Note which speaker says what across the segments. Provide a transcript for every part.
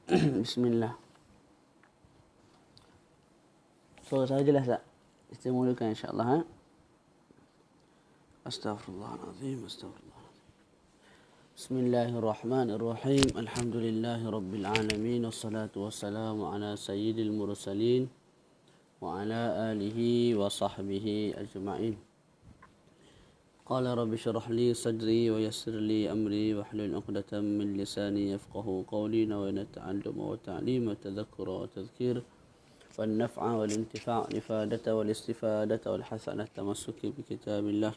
Speaker 1: Bismillah. Suara saya jelas tak? Kita mulakan insyaAllah. Astaghfirullahaladzim. Bismillahirrahmanirrahim. Alhamdulillahi Rabbil alamin. Wassalatu wassalamu ala sayyidil mursalin. Wa ala alihi wa sahbihi ajma'in. Qala rabbi syrah li sadri wa yassir li amri wa hlul 'uqdatam min lisani yafqahu qawli. Nawayna ta'alluma wa ta'lima tadhakkura wa tadhkir. والنفع والانتفاع الإفادة والاستفادة والحسنة التمسك بكتاب الله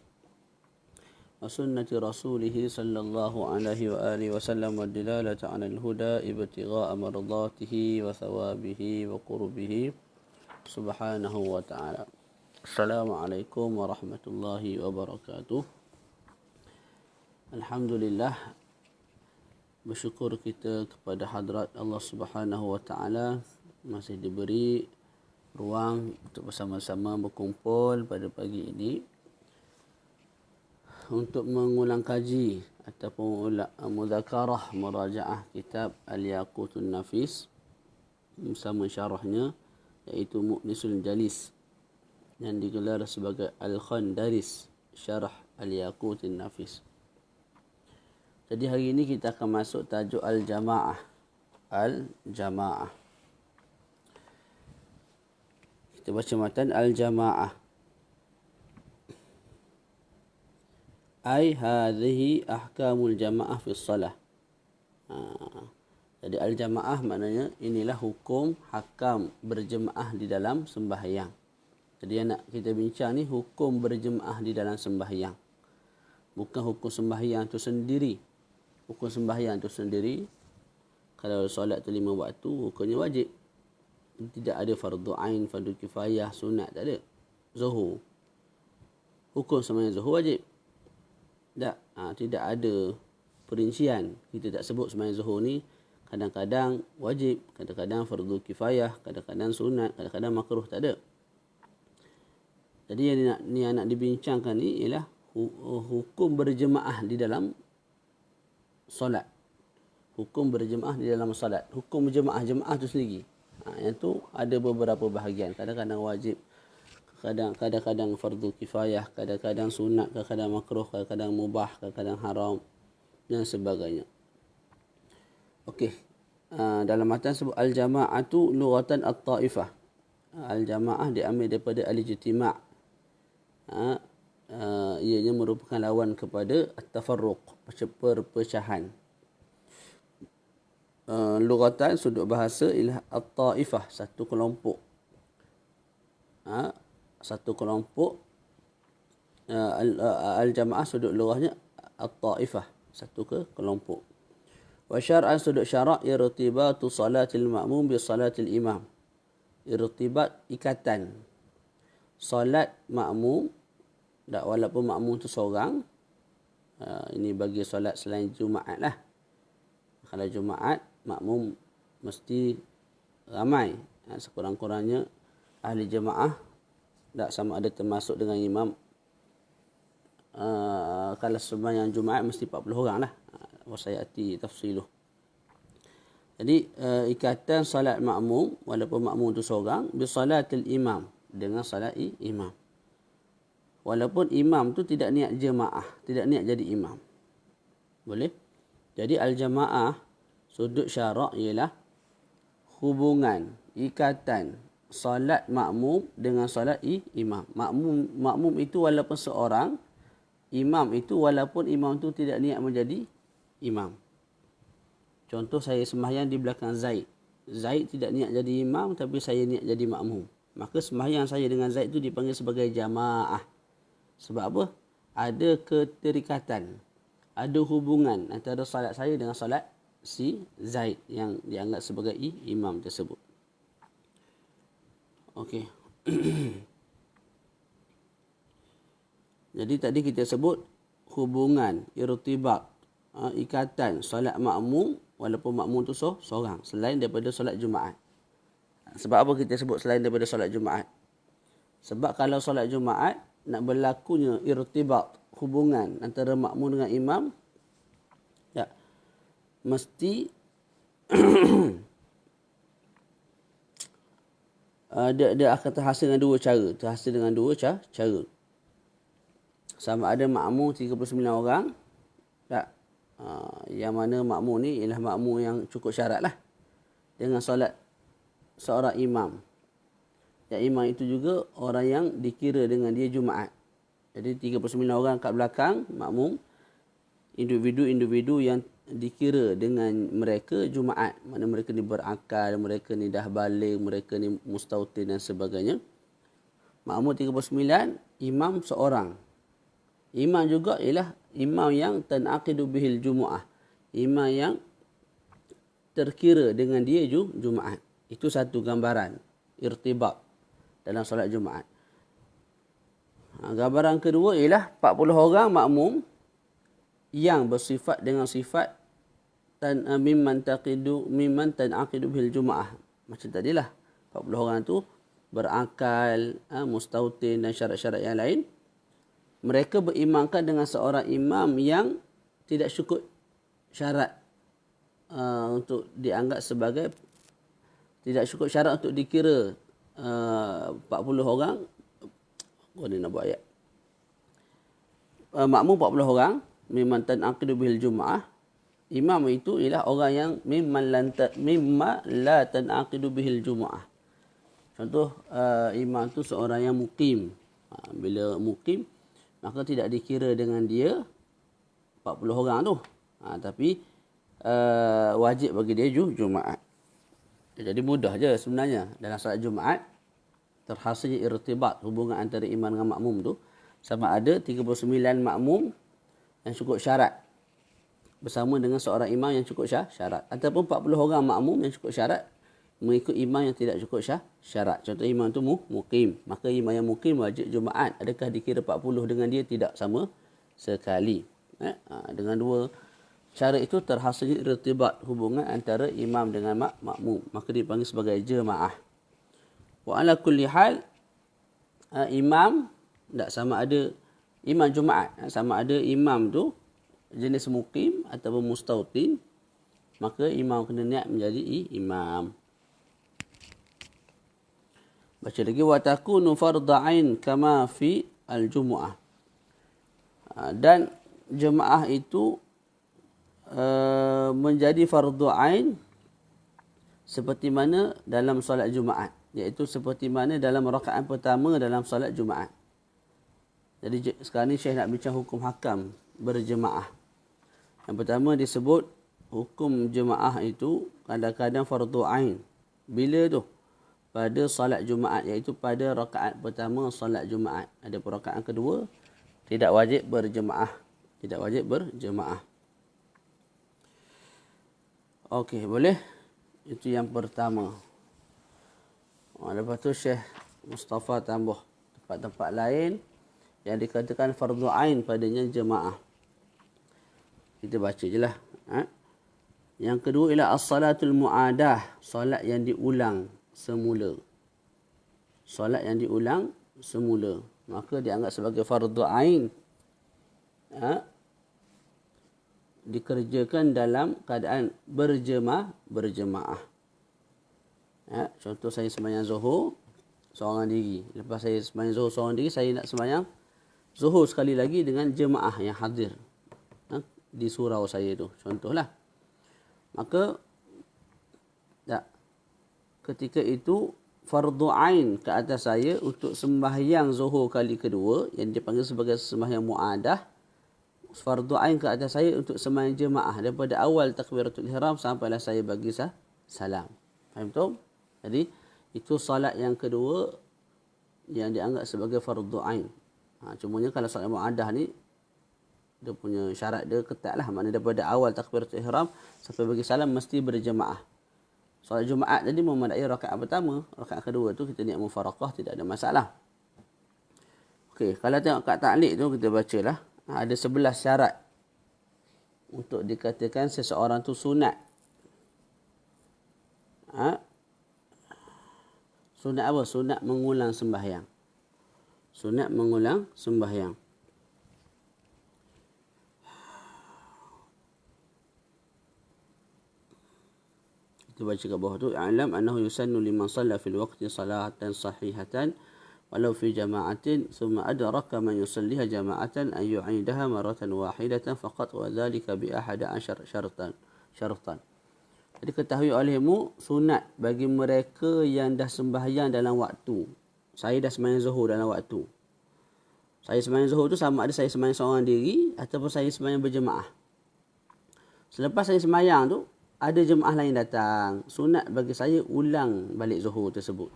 Speaker 1: وسنة رسوله صلى الله عليه وآله وسلم والدلالة على الهدى ابتغاء مرضاته وثوابه وقربه سبحانه وتعالى. السلام عليكم ورحمة الله وبركاته. Alhamdulillah, bersyukur kita kepada hadrat Allah Subhanahu wa taala masih diberi ruang untuk bersama-sama berkumpul pada pagi ini untuk mengulang kaji ataupun mudzakarah murajaah kitab Al-Yaqutun Nafis bersama syarahnya, iaitu Mu'nisul Jalis yang digelar sebagai Al-Khandaris Syarah Al-Yaqutun Nafis. Jadi hari ini kita akan masuk tajuk Al-Jamaah. Al-Jamaah. Kita baca matan Al-Jamaah. Ai hadhihi ahkamul jamaah fi shalah. Jadi Al-Jamaah maknanya inilah hukum hakam berjemaah di dalam sembahyang. Jadi yang nak kita bincang ni hukum berjemaah di dalam sembahyang. Bukan hukum sembahyang tu sendiri. Hukum sembahyang tu sendiri, kalau solat tu 5 waktu, hukumnya wajib. Tidak ada fardu ain, fardu kifayah, sunat, tak ada. Zuhur. Hukum sembahyang zuhur wajib. Tak, tidak ada perincian. Kita tak sebut sembahyang zuhur ni kadang-kadang wajib, kadang-kadang fardu kifayah, kadang-kadang sunat, kadang-kadang makruh, tak ada. Jadi yang nak dibincangkan ni ialah hukum berjemaah di dalam solat. Hukum berjemaah di dalam solat. Hukum berjemaah tu sendiri. Yang tu ada beberapa bahagian. Kadang-kadang wajib, kadang-kadang fardu kifayah, kadang-kadang sunat, kadang-kadang makruh, kadang-kadang mubah, kadang-kadang haram dan sebagainya. Okey. Dalam matan sebut al-jama'atu lughatan at-ta'ifah. Al-jama'ah diambil daripada al-ijtima'. Ianya merupakan lawan kepada at-tafarruq, perpecahan. Lughatan sudut bahasa ialah at-ta'ifah, satu kelompok. Satu kelompok. Al-jamaah sudut lughahnya at-ta'ifah, satu kelompok. Wa syar'an sudut syarak irtibatu salatil ma'mum bi salatil imam. Irtibat, ikatan solat makmum, tak, walaupun makmum tu seorang. Ini bagi solat selain Jumaat lah. Kalau Jumaat, makmum mesti ramai. Sekurang-kurangnya ahli jemaah, tak sama ada termasuk dengan imam. Kalau sembahyang Jumaat mesti 40 orang lah. Wasayati tafsiluh. Jadi ikatan salat makmum, walaupun makmum tu seorang, bisalatil imam, dengan salat imam. Walaupun imam tu tidak niat jemaah, tidak niat jadi imam. Boleh? Jadi al-jamaah sudut syarak ialah hubungan, ikatan salat makmum dengan salat imam. Makmum itu walaupun seorang, imam itu walaupun imam tu tidak niat menjadi imam. Contoh, saya sembahyang di belakang Zaid. Zaid tidak niat jadi imam, tapi saya niat jadi makmum. Maka sembahyang saya dengan Zaid itu dipanggil sebagai jamaah. Sebab apa? Ada keterikatan, ada hubungan antara salat saya dengan salat si Zaid yang dianggap sebagai imam tersebut. Okey. Jadi tadi kita sebut hubungan, irtibat, ikatan solat makmum, walaupun makmum tu seorang, selain daripada solat Jumaat. Sebab apa kita sebut selain daripada solat Jumaat? Sebab kalau solat Jumaat nak berlakunya irtibat, hubungan antara makmum dengan imam, mesti dia akan terhasil dengan dua cara. Cara. Sama ada makmum 39 orang, tak? Yang mana makmum ni ialah makmum yang cukup syarat lah. Dengan solat seorang imam. Yang imam itu juga orang yang dikira dengan dia Jumaat. Jadi 39 orang kat belakang makmum, individu-individu yang dikira dengan mereka Jumaat. Mana mereka ni berakal, mereka ni dah balik, mereka ni mustautin dan sebagainya. Makmum 39, imam seorang. Imam juga ialah imam yang tanaqidu bihil Jumu'ah. Imam yang terkira dengan dia Jumaat. Itu satu gambaran irtibak dalam solat Jumaat. Gambaran kedua ialah 40 orang makmum yang bersifat dengan sifat mimman tanaqidu bihil Jumu'ah. Macam tadilah 40 orang tu berakal, mustautin dan syarat-syarat yang lain. Mereka berimamkan dengan seorang imam yang tidak cukup syarat untuk dianggap sebagai, tidak cukup syarat untuk dikira 40 orang. Kau ni nak buat ayat. Makmum 40 orang, mimman tanaqidu bihil Jumu'ah. Imam itu ialah orang yang mimma la tanaqidu bihil Jumu'ah. Contoh, imam tu seorang yang mukim. Bila mukim, maka tidak dikira dengan dia 40 orang tu. Tapi wajib bagi dia Jumaat. Jadi mudah je sebenarnya. Dalam solat Jumaat, terhasilnya irtibat, hubungan antara imam dengan makmum tu. Sama ada 39 makmum yang cukup syarat bersama dengan seorang imam yang cukup syarat. Ataupun 40 orang makmum yang cukup syarat mengikut imam yang tidak cukup syarat. Contoh imam tu mukim. Maka imam yang mukim wajib Jumaat. Adakah dikira 40 dengan dia? Tidak sama sekali. Dengan dua cara itu terhasilnya irtibat, hubungan antara imam dengan makmum. Maka dipanggil sebagai jemaah. Wa ala kulli hal, imam tak sama ada imam Jumaat. Sama ada imam tu jenis mukim ataupun mustautin. Maka imam kena niat menjadi imam. Baca lagi, wa takunu fardhu ain kama fi al-jumu'ah. Dan jemaah itu menjadi fardhu ain seperti mana dalam solat Jumaat, iaitu seperti mana dalam rakaat pertama dalam solat Jumaat. Jadi sekarang ni Syekh nak bincang hukum hakam berjemaah. Yang pertama disebut hukum jemaah itu kadang-kadang fardhu ain. Bila tu? Pada solat Jumaat, iaitu pada rakaat pertama solat Jumaat. Ada rakaat kedua tidak wajib berjemaah. Tidak wajib berjemaah. Okey, boleh? Itu yang pertama. Lepas tu Syekh Mustafa tambah tempat-tempat lain yang dikatakan fardhu ain padanya jemaah. Kita baca je lah. Yang kedua ialah as-salatul mu'adah. Solat yang diulang semula. Solat yang diulang semula. Maka dianggap sebagai fardhu ain. Dikerjakan dalam keadaan berjemaah. Contoh saya sembahyang Zuhur seorang diri. Lepas saya sembahyang Zuhur seorang diri, saya nak sembahyang Zuhur sekali lagi dengan jemaah yang hadir di surau saya tu. Contohlah. Maka ketika itu fardhu ain ke atas saya untuk sembahyang Zuhur kali kedua yang dipanggil sebagai sembahyang muadah. Fardhu ain ke atas saya untuk sembahyang jemaah daripada awal takbiratul ihram sampailah saya bagi salam. Faham tak? Jadi itu solat yang kedua yang dianggap sebagai fardhu ain. Cumanya kalau solat muadah ni dia punya syarat dia ketat lah. Maknanya daripada awal takbiratul ihram sampai bagi salam mesti berjemaah. Solat Jumaat tadi memadai rakaat pertama, rakaat kedua tu kita niat mufaraqah, tidak ada masalah. Okey, kalau tengok kat taklid tu kita bacalah. Ada 11 syarat untuk dikatakan seseorang tu sunat. Sunat apa? Sunat mengulang sembahyang. Sunat mengulang sembahyang. Kita Kita baca kat bawah tu, "A'lam annahu yusannu liman shalla fil waqti salatan sahihatan walau fi jama'atin thumma adraka man yusalliha jama'atan an yu'idaha maratan wahidatan faqat wa dhalika bi 11 syartan." Jadi ketahui olehmu sunat bagi mereka yang dah sembahyang dalam waktu. Saya dah sembahyang zuhur dalam waktu. Saya sembahyang zuhur tu sama ada saya sembahyang seorang diri ataupun saya sembahyang berjemaah. Selepas saya sembahyang tu, ada jemaah lain datang. Sunat bagi saya ulang balik zuhur tersebut.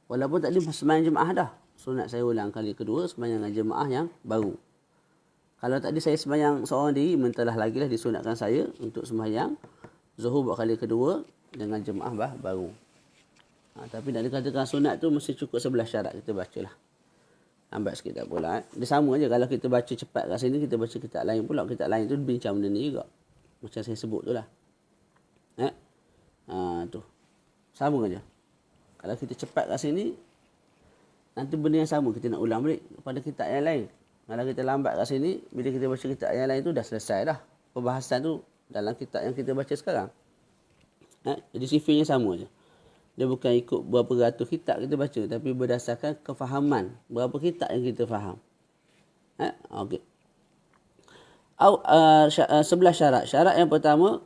Speaker 1: Walaupun tadi sembahyang jemaah dah. Sunat saya ulang kali kedua sembahyang dengan jemaah yang baru. Kalau tadi saya sembahyang seorang diri, mentahlah lagi lah disunatkan saya untuk sembahyang zuhur buat kali kedua dengan jemaah baru. Tapi nak dikatakan sunat tu mesti cukup 11 syarat. Kita bacalah. Lambat sikit tak apalah. Dia sama je kalau kita baca cepat kat sini, kita baca kitab lain pula. Kitab lain tu bincang benda ni juga. Macam saya sebut tu lah. Tu. Sama je. Kalau kita cepat kat sini, nanti benda yang sama kita nak ulang balik pada kitab yang lain. Kalau kita lambat kat sini, bila kita baca kitab yang lain tu dah selesai dah. Perbahasan tu dalam kitab yang kita baca sekarang. Jadi sifirnya sama je. Dia bukan ikut berapa ratus kitab kita baca, tapi berdasarkan kefahaman berapa kitab yang kita faham. Okey. 11 syarat. Syarat yang pertama,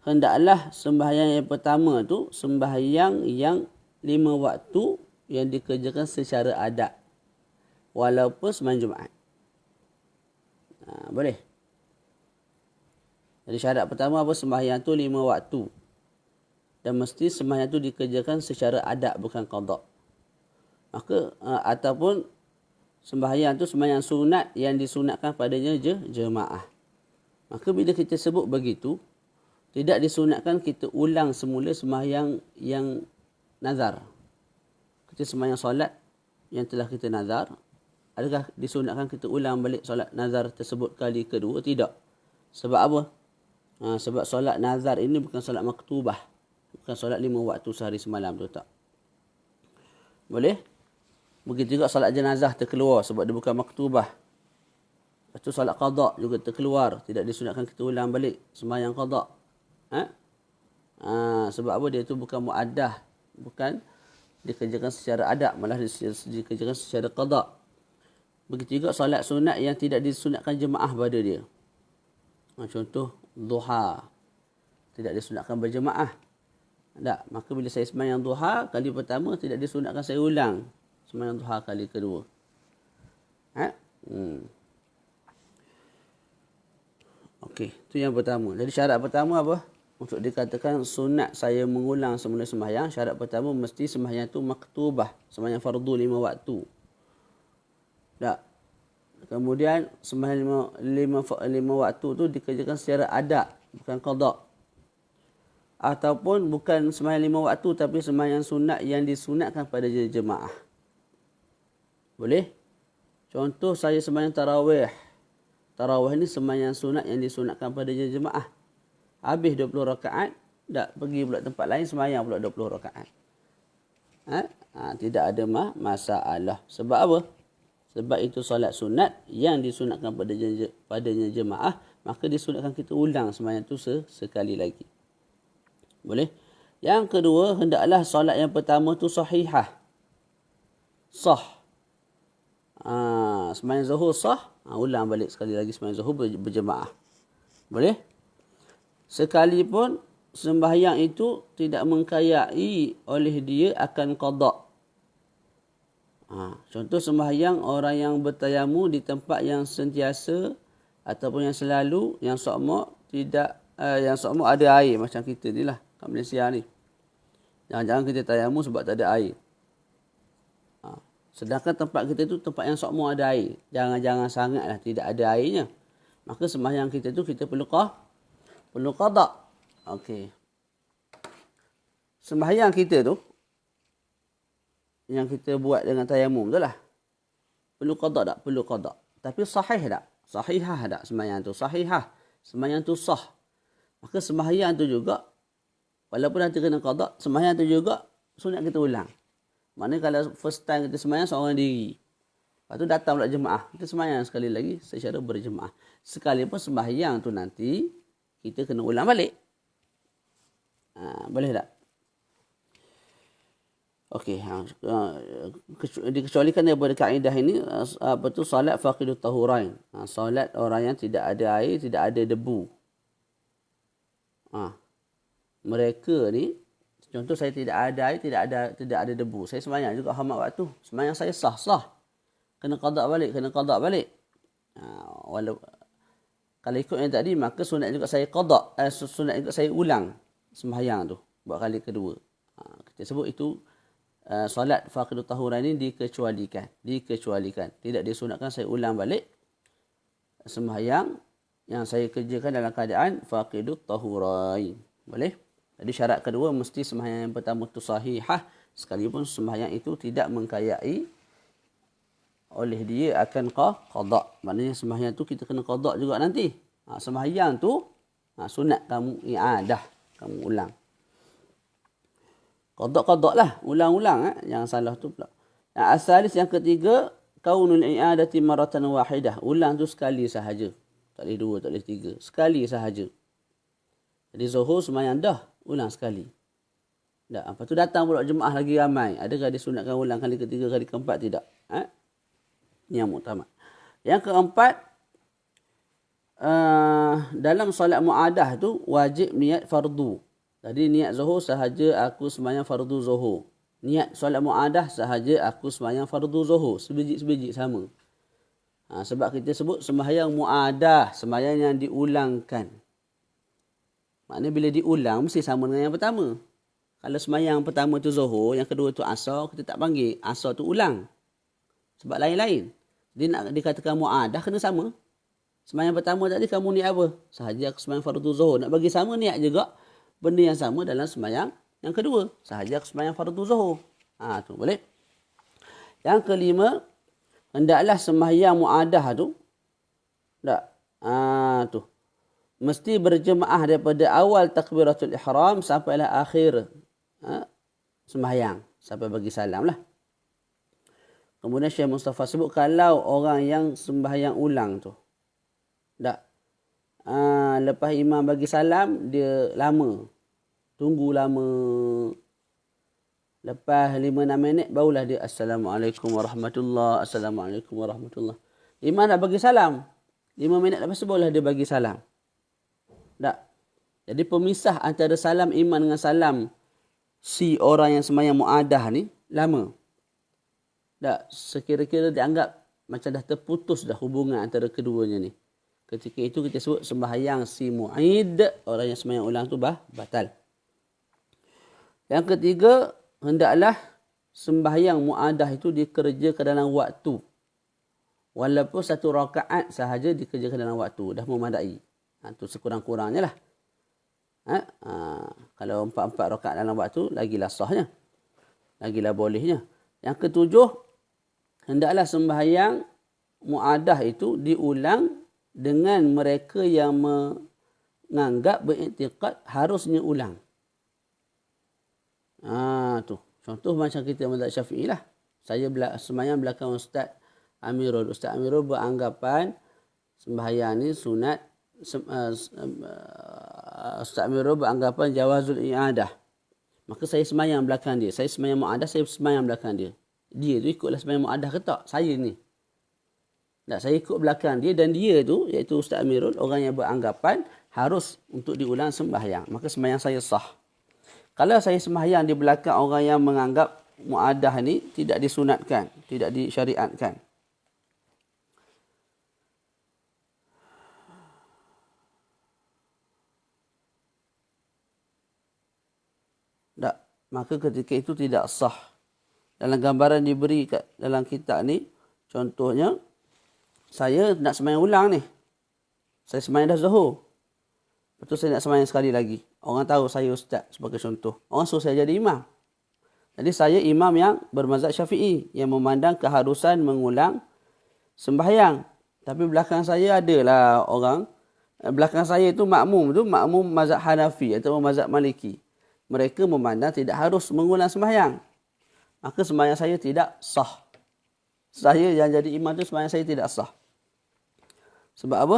Speaker 1: hendaklah sembahyang yang pertama tu sembahyang yang 5 waktu yang dikerjakan secara adat. Walaupun sembahyang Jumaat. Boleh. Jadi syarat pertama apa? Sembahyang tu 5 waktu. Dan mesti sembahyang tu dikerjakan secara adat, bukan qada. Maka ataupun sembahyang tu sembahyang sunat yang disunatkan padanya jemaah. Maka bila kita sebut begitu, tidak disunatkan kita ulang semula sembahyang yang nazar. Kita sembahyang solat yang telah kita nazar, adakah disunatkan kita ulang balik solat nazar tersebut kali kedua? Tidak. Sebab apa? Sebab solat nazar ini bukan solat maktubah. Bukan solat 5 waktu sehari semalam tu, tak. Boleh? Begitu juga solat jenazah terkeluar sebab dia bukan maktubah. Lepas tu solat qada juga terkeluar. Tidak disunatkan kita ulang balik sembahyang qada. Sebab apa? Dia tu bukan muaddah. Bukan dikerjakan secara adat. Malah dikerjakan secara qada. Begitu juga solat sunat yang tidak disunatkan jemaah pada dia. Contoh, duha. Tidak disunatkan berjemaah. Tak. Maka bila saya sembahyang duha, kali pertama tidak disunatkan saya ulang sembahyang duha kali kedua. Okey, itu yang pertama. Jadi syarat pertama apa? Untuk dikatakan sunat saya mengulang semula sembahyang, syarat pertama mesti sembahyang tu maktubah, sembahyang fardu 5 waktu. Tak. Kemudian sembahyang 5 waktu tu dikerjakan secara adat, bukan qada. Ataupun bukan sembahyang 5 waktu tapi sembahyang sunat yang disunatkan pada jemaah. Boleh? Contoh saya sembahyang tarawih. Tarawih ni sembahyang sunat yang disunatkan pada jemaah. Habis 20 rakaat, tak pergi pula tempat lain sembahyang pula 20 rakaat. Tidak ada masalah. Sebab apa? Sebab itu solat sunat yang disunatkan padanya jemaah, maka disunatkan kita ulang sembahyang tu sekali lagi. Boleh? Yang kedua, hendaklah solat yang pertama tu sahihah. Sah. Sembahyang zuhur sah, ulang balik sekali lagi sembahyang zuhur berjemaah. Boleh? Sekalipun sembahyang itu tidak mengkayai oleh dia akan qada. Contoh sembahyang orang yang bertayamu di tempat yang sentiasa ataupun yang selalu, yang sokmok tidak, yang sokmok ada air macam kita ni lah kat Malaysia ni. Jangan-jangan kita tayamu sebab tak ada air. Sedangkan tempat kita tu tempat yang sokmok ada air. Jangan-jangan sangatlah tidak ada airnya. Maka sembahyang kita tu kita perlu qada. Okey. Sembahyang kita tu yang kita buat dengan tayamum tu lah. Perlu qada tak? Perlu qada. Tapi sahih tak? Sahihah tak sembahyang tu? Sahihah. Sembahyang tu sah. Maka sembahyang tu juga, walaupun nanti kena qada, sembahyang tu juga sunat kita ulang. Maknanya kalau first time kita sembahyang seorang diri. Lepas tu datang pula jemaah. Kita sembahyang sekali lagi secara berjemaah. Sekalipun sembahyang tu nanti kita kena ulang balik. Boleh tak? Okey, dikecualikan daripada kaedah ini apa tu solat faqidut tahurain. Solat orang yang tidak ada air, tidak ada debu. Mereka ni contoh saya tidak ada air, tidak ada debu. Saya sembahyang juga hormat waktu. Sembahyang saya sah. Kena qada balik. Walau kalau ikut yang tadi maka sunat juga saya qada, sunat juga saya ulang sembahyang tu buat kali kedua. Kita sebut itu solat faqidut tahurain ini dikecualikan. Tidak disunatkan saya ulang balik sembahyang yang saya kerjakan dalam keadaan faqidut tahurain. Boleh? Jadi syarat kedua mesti sembahyang yang pertama tu sahihah, sekalipun sembahyang itu tidak mengkayai oleh dia akan qada. Maknanya sembahyang tu kita kena qada juga nanti. Sembahyang tu sunat kamu i'adah, kamu ulang. Qada lah, ulang-ulang yang salah tu pula. Asalis yang ketiga, kaunul i'adati maratan wahidah. Ulang tu sekali sahaja. Tak boleh dua, tak boleh tiga. Sekali sahaja. Jadi zuhur sembahyang dah, ulang sekali. Dah, lepas tu datang pula jemaah lagi ramai. Adakah disunatkan ulang kali ketiga, kali keempat? Tidak. Ini yang muktamad. Yang keempat, dalam solat mu'adah tu wajib niat fardu. Jadi niat zuhur sahaja aku sembahyang fardu zuhur. Niat solat mu'adah sahaja aku sembahyang fardu zuhur. Sebiji-sebiji sama. Sebab kita sebut sembahyang mu'adah, sembahyang yang diulangkan. Maknanya bila diulang mesti sama dengan yang pertama. Kalau sembahyang pertama tu zuhur, yang kedua tu asar, kita tak panggil asar tu ulang. Sebab lain-lain. Dia nak dikatakan mu'adah kena sama. Sembahyang pertama tadi kamu niat apa? Sahaja aku sembahyang fardu zuhur. Nak bagi sama niat juga benda yang sama dalam sembahyang yang kedua. Sahaja aku sembahyang fardu zuhur. Tu boleh. Yang kelima, hendaklah sembahyang mu'adah tu tu mesti berjemaah daripada awal takbiratul ihram sampailah akhir sembahyang, sampai bagi salam lah. Kemudian Syekh Mustafa sebut kalau orang yang sembahyang ulang tu lepas imam bagi salam dia lama, tunggu lama, lepas 5-6 minit barulah dia Assalamualaikum warahmatullahi, Assalamualaikum warahmatullahi. Imam dah bagi salam, 5 minit lepas tu barulah dia bagi salam. Jadi pemisah antara salam imam dengan salam si orang yang sembahyang mu'adah ni lama. Sekira-kira dianggap macam dah terputus dah hubungan antara keduanya ni. Ketika itu kita sebut sembahyang si mu'id, orang yang sembahyang ulang tu batal. Yang ketiga, hendaklah sembahyang mu'adah itu dikerjakan dalam waktu. Walaupun satu rakaat sahaja dikerjakan dalam waktu, dah memadai. Itu sekurang-kurangnya lah. Kalau 4 rakaat dalam waktu, lagilah sahnya. Lagilah bolehnya. Yang ketujuh, hendaklah sembahyang mu'adah itu diulang dengan mereka yang menganggap beriktikad harusnya ulang. Tu. Contoh macam kita mazhab Syafi'i lah. Saya sembahyang belakang Ustaz Amirul. Ustaz Amirul beranggapan sembahyang ni sunat. Ustaz Amirul beranggapan jawazul i'adah. Maka saya sembahyang belakang dia. Saya sembahyang mu'adah, saya sembahyang belakang dia. Dia tu ikutlah sembahyang mu'adah ke tak? Saya ni. Saya ikut belakang dia dan dia tu, iaitu Ustaz Amirul, orang yang beranggapan harus untuk diulang sembahyang. Maka sembahyang saya sah. Kalau saya sembahyang di belakang orang yang menganggap mu'adah ni tidak disunatkan, tidak disyariatkan. Maka ketika itu tidak sah. Dalam gambaran diberi dalam kitab ni, contohnya, saya nak sembahyang ulang ni. Saya sembahyang dah zuhur. Lepas tu saya nak sembahyang sekali lagi. Orang tahu saya ustaz sebagai contoh. Orang suruh saya jadi imam. Jadi saya imam yang bermazhab Syafi'i, yang memandang keharusan mengulang sembahyang. Tapi belakang saya adalah orang, belakang saya itu makmum mazhab Hanafi atau mazhab Maliki. Mereka memandang tidak harus mengulang sembahyang. Maka sembahyang saya tidak sah. Saya yang jadi imam tu sembahyang saya tidak sah. Sebab apa?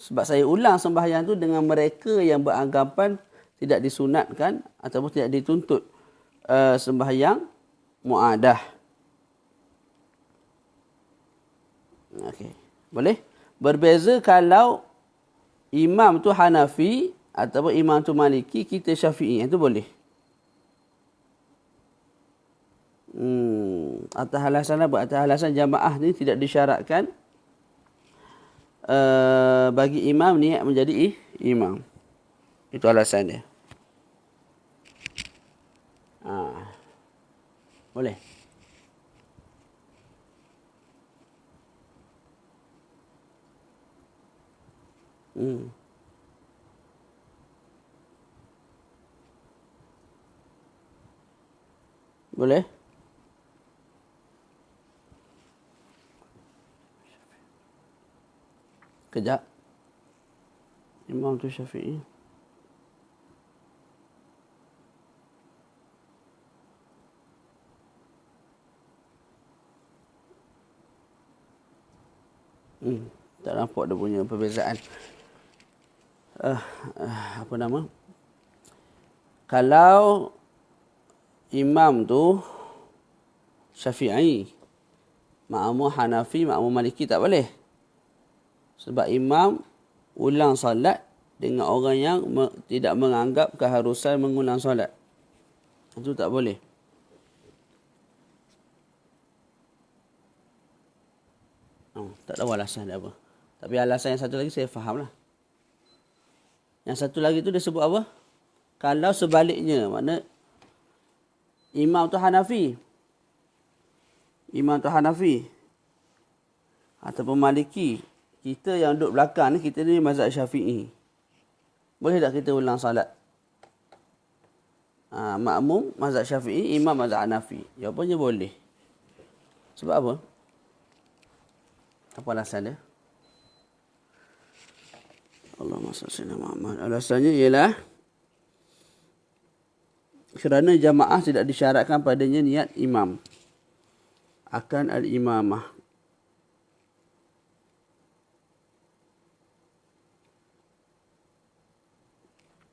Speaker 1: Sebab saya ulang sembahyang tu dengan mereka yang beranggapan tidak disunatkan ataupun tidak dituntut sembahyang muadah. Okey. Boleh? Berbeza kalau imam tu Hanafi ataupun imam tu Maliki, kita Syafi'i, itu boleh. Atas alasan apa? Atas alasan jamaah ni tidak disyaratkan bagi imam niat menjadi imam. Itu alasan dia. Boleh? Boleh? Kejap. Imam tu Syafi'i. Tak nampak dia punya perbezaan. Apa nama? Kalau imam tu Syafi'i, makmum Hanafi, makmum Maliki tak boleh. Sebab imam ulang solat dengan orang yang tidak menganggap keharusan mengulang solat. Itu tak boleh. Tak tahu alasan dia apa. Tapi alasan yang satu lagi saya faham lah. Yang satu lagi tu dia sebut apa? Kalau sebaliknya, makna imam tu Hanafi. Imam tu Hanafi. Ataupun Maliki. Kita yang duduk belakang ni, kita ni mazhab Syafi'i. Boleh tak kita ulang salat? Makmum mazhab Syafi'i, imam mazhab Hanafi. Jawapannya boleh. Sebab apa? Apa alasan dia? Allahumma salli ala Muhammad. Alasannya ialah kerana jamaah tidak disyaratkan padanya niat imam akan al-imamah.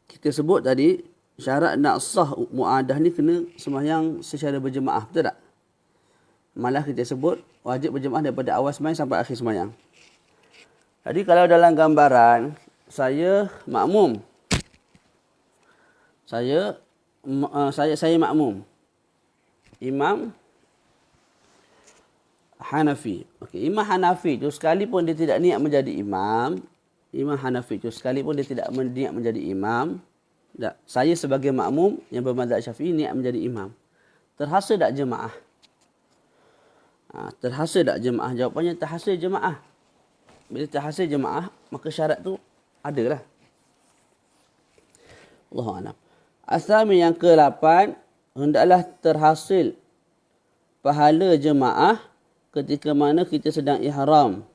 Speaker 1: Kita sebut tadi syarat nak sah muadah ni kena sembahyang secara berjemaah, betul tak? Malah kita sebut wajib berjemaah daripada awal sembahyang sampai akhir sembahyang. Jadi kalau dalam gambaran saya makmum. Saya makmum. Imam Hanafi. Okey, Imam Hanafi tu sekalipun dia tidak niat menjadi imam, Imam Hanafi tu sekalipun dia tidak niat menjadi imam, tak, saya sebagai makmum yang bermazhab Syafi'i niat menjadi imam. Terhasil tak jemaah? Terhasil tak jemaah? Jawapannya terhasil jemaah. Bila terhasil jemaah, maka syarat tu adalah. Allahu a'lam. Asami yang ke-8, hendaklah terhasil pahala jemaah ketika mana kita sedang ihram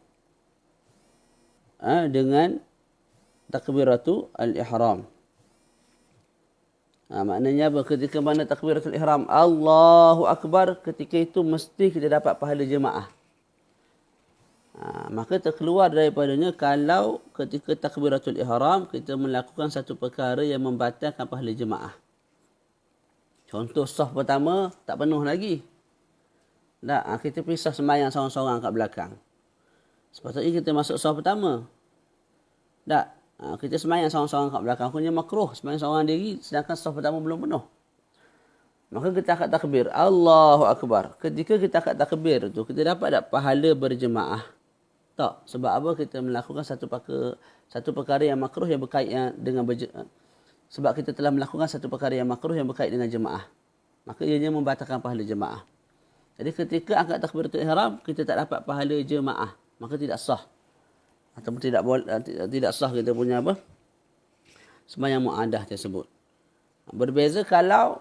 Speaker 1: dengan takbiratul ihram. Maknanya apa? Ketika mana takbiratul ihram Allahu Akbar, ketika itu mesti kita dapat pahala jemaah. Maka terkeluar daripadanya kalau ketika takbiratul ihram kita melakukan satu perkara yang membatalkan pahala jemaah. Contoh saf pertama tak penuh lagi. Tak, kita pisah sembahyang seorang-seorang kat belakang. Sepatutnya kita masuk saf pertama. Tak, kita sembahyang seorang-seorang kat belakang. Hukumnya makruh sembahyang seorang diri sedangkan saf pertama belum penuh. Maka kita angkat takbir Allahu Akbar. Ketika kita angkat takbir tu, kita dapat tak pahala berjemaah? Tak. Sebab apa? Kita melakukan satu perkara yang makruh yang berkait dengan sebab kita telah melakukan satu perkara yang makruh yang berkait dengan jemaah. Maka ianya membatalkan pahala jemaah. Jadi ketika angkat takbiratul ihram, kita tak dapat pahala jemaah. Maka tidak sah. Ataupun tidak sah kita punya apa? Sembahyang muadah tersebut. Berbeza kalau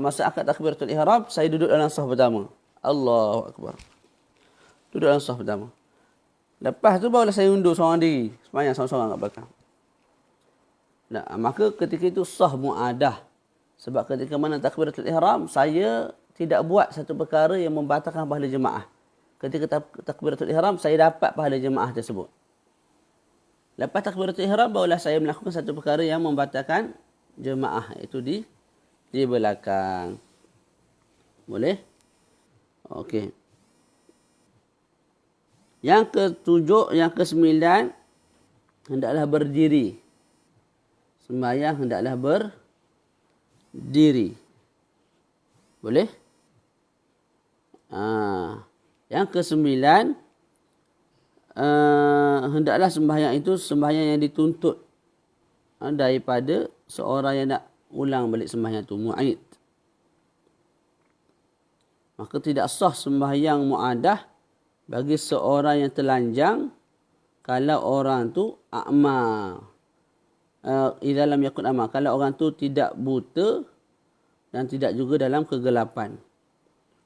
Speaker 1: masa angkat takbiratul ihram, saya duduk dalam saf pertama. Allahu Akbar. Duduk dalam saf pertama. Lepas tu barulah saya undur seorang diri. Sembahyang seorang-seorang kat belakang. Nah, maka ketika itu sah muadah. Sebab ketika mana takbiratul ihram, saya tidak buat satu perkara yang membatalkan pahala jemaah. Ketika takbiratul ihram, saya dapat pahala jemaah tersebut. Lepas takbiratul ihram barulah saya melakukan satu perkara yang membatalkan jemaah, iaitu di belakang. Boleh? Okey. Yang ketujuh, yang kesembilan, hendaklah berdiri. Sembahyang hendaklah berdiri. Boleh? Yang kesembilan, hendaklah sembahyang itu sembahyang yang dituntut daripada seorang yang nak ulang balik sembahyang itu, mu'id. Maka tidak sah sembahyang mu'adah bagi seorang yang telanjang kalau orang tu a'ma. Idza lam yakun a'ma, kalau orang tu tidak buta dan tidak juga dalam kegelapan.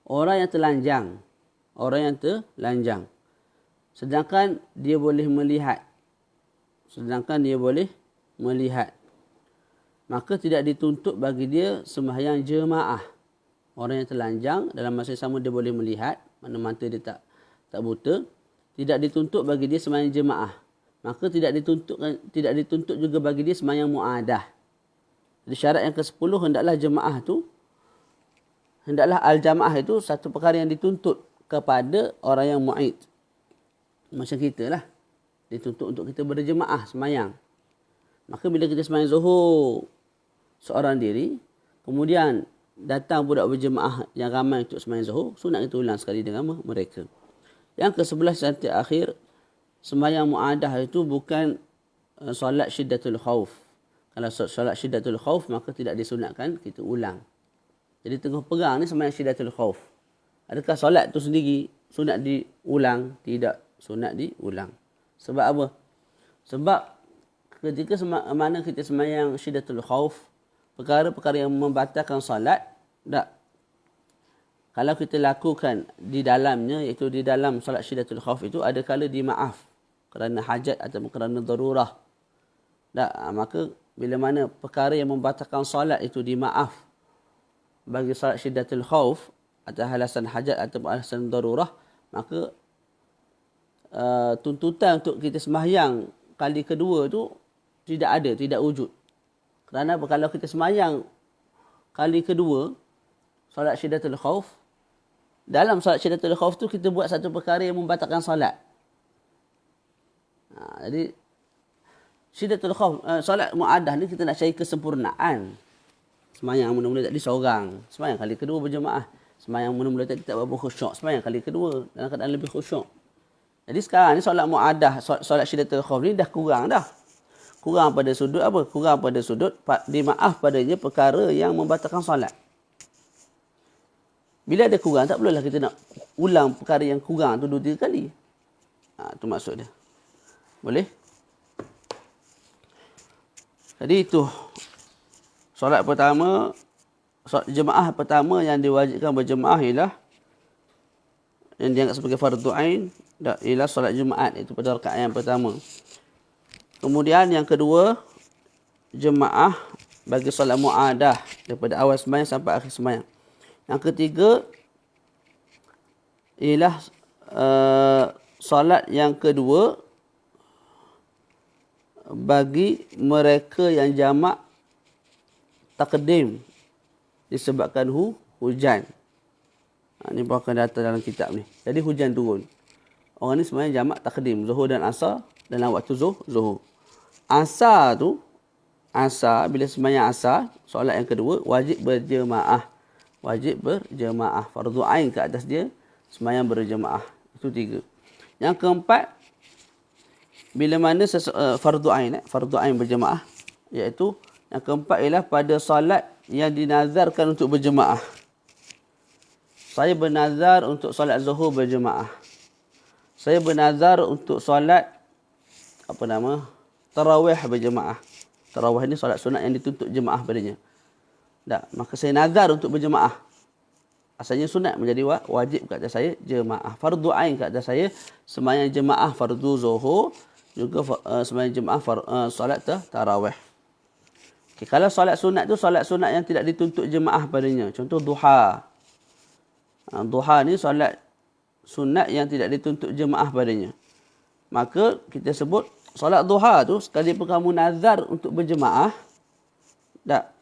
Speaker 1: Orang yang telanjang, sedangkan dia boleh melihat. Maka tidak dituntut bagi dia sembahyang jemaah. Orang yang telanjang dalam masa yang sama dia boleh melihat, mana mata dia tak buta, tidak dituntut bagi dia sembahyang jemaah. Maka tidak dituntut juga bagi dia sembahyang mu'adah. Jadi syarat yang ke-10, hendaklah al-jamaah itu satu perkara yang dituntut kepada orang yang mu'id. Macam kita lah, dituntut untuk kita berjemaah sembahyang. Maka bila kita sembahyang zuhur seorang diri, kemudian datang budak berjemaah yang ramai untuk sembahyang zuhur, sunat kita ulang sekali dengan mereka. Yang ke-11 dan terakhir, sembahyang mu'adah itu bukan solat syiddatul khauf. Kalau solat syiddatul khauf, maka tidak disunatkan kita ulang. Jadi tengah perang ni sembahyang syiddatul khauf. Adakah solat tu sendiri sunat diulang? Tidak sunat diulang. Sebab apa? Sebab ketika mana kita sembahyang syiddatul khauf, perkara-perkara yang membatalkan solat, kalau kita lakukan di dalamnya, iaitu di dalam solat syiddatul khauf itu, ada kala dimaaf kerana hajat atau kerana darurah. Maka bila mana perkara yang membatalkan solat itu dimaaf bagi solat syiddatul khauf atau alasan hajat atau alasan darurah, maka tuntutan untuk kita sembahyang kali kedua tu tidak wujud. Kerana kalau kita sembahyang kali kedua solat syiddatul khauf, dalam solat syiddatul khauf tu kita buat satu perkara yang membatalkan solat. Jadi syiddatul khauf, solat mu'adah ni kita nak cari kesempurnaan. Sembahyang mula-mula tadi seorang, sembahyang kali kedua berjemaah. Sembahyang mula-mula tadi tak berapa khusyuk, sembahyang kali kedua dalam keadaan lebih khusyuk. Jadi sekarang ni solat mu'adah, solat syiddatul khauf ni dah kurang dah. Kurang pada sudut apa? Kurang pada sudut dimaaf padanya perkara yang membatalkan solat. Bila ada kurang, tak perlulah kita nak ulang perkara yang kurang tu 2-3 kali. Itu maksud dia. Boleh? Jadi itu solat pertama, jemaah pertama yang diwajibkan berjemaah ialah yang dianggap sebagai fardu ain, ialah solat Jumaat, itu pada rakaat yang pertama. Kemudian yang kedua, jemaah bagi solat mu'adah daripada awal sembahyang sampai akhir sembahyang. Yang ketiga ialah solat yang kedua bagi mereka yang jamak takdim disebabkan hujan. Ini akan datang dalam kitab ni. Jadi hujan turun. Orang ni sebenarnya jamak takdim, zuhur dan asar dalam waktu zuhur. Asar tu, bila sembahyang asar, solat yang kedua, wajib berjemaah. Fardu ain ke atas dia, sembahyang berjemaah. Itu 3. Yang keempat, bila mana fardu ain berjemaah, iaitu yang keempat ialah pada solat yang dinazarkan untuk berjemaah. Saya bernazar untuk solat zuhur berjemaah. Saya bernazar untuk solat tarawih berjemaah. Tarawih ni solat sunat yang dituntut jemaah padanya. Maka saya nazar untuk berjemaah. Asalnya sunat menjadi wajib ke atas saya jemaah. Fardu ain ke atas saya sembahyang jemaah fardu zuhur, juga sembahyang jemaah solat tarawih. Okay, kalau solat sunat tu solat sunat yang tidak dituntut jemaah padanya. Contoh duha. Duha ni solat sunat yang tidak dituntut jemaah padanya. Maka kita sebut solat duha tu sekalipun kamu nazar untuk berjemaah, tak,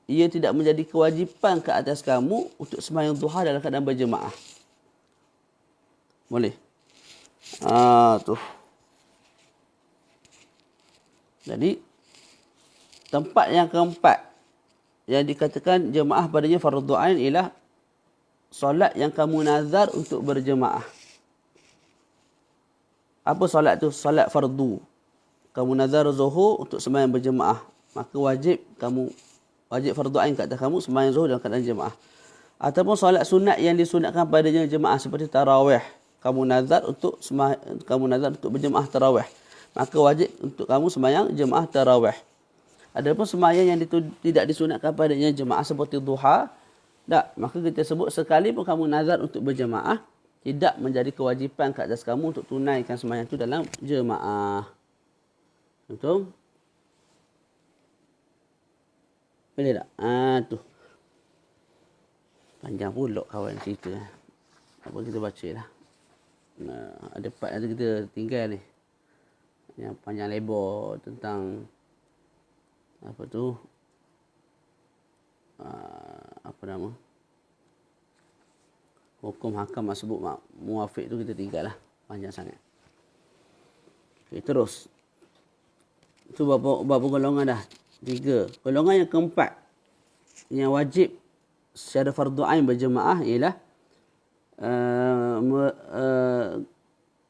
Speaker 1: ia tidak menjadi kewajipan ke atas kamu untuk sembahyang duha dalam keadaan berjemaah. Boleh. Tu. Jadi tempat yang keempat yang dikatakan jemaah padanya fardu ain ialah solat yang kamu nazar untuk berjemaah. Apa solat tu? Solat fardu. Kamu nazar zuhur untuk sembahyang berjemaah, maka wajib fardu ain kat atas kamu sembahyang zuhur dalam keadaan jemaah. Ataupun solat sunat yang disunatkan padanya jemaah seperti tarawih. Kamu nazar untuk berjemaah tarawih, maka wajib untuk kamu sembahyang jemaah tarawih. Adapun sembahyang yang tidak disunatkan padanya jemaah seperti duha, tak, maka kita sebut sekalipun kamu nazar untuk berjemaah, tidak menjadi kewajipan ke atas kamu untuk tunaikan sembahyang itu dalam jemaah. Betul? Boleh tak? Tu. Panjang pula kawan cerita. Apa kita baca lah. Ada part yang kita tinggal ni. Yang panjang lebar tentang apa tu? Apa nama? Hukum hakam masbuk muafiq tu kita tinggal lah. Panjang sangat. Okay, terus. Itu berapa golongan dah? 3. Golongan yang keempat yang wajib secara fardu ain berjemaah ialah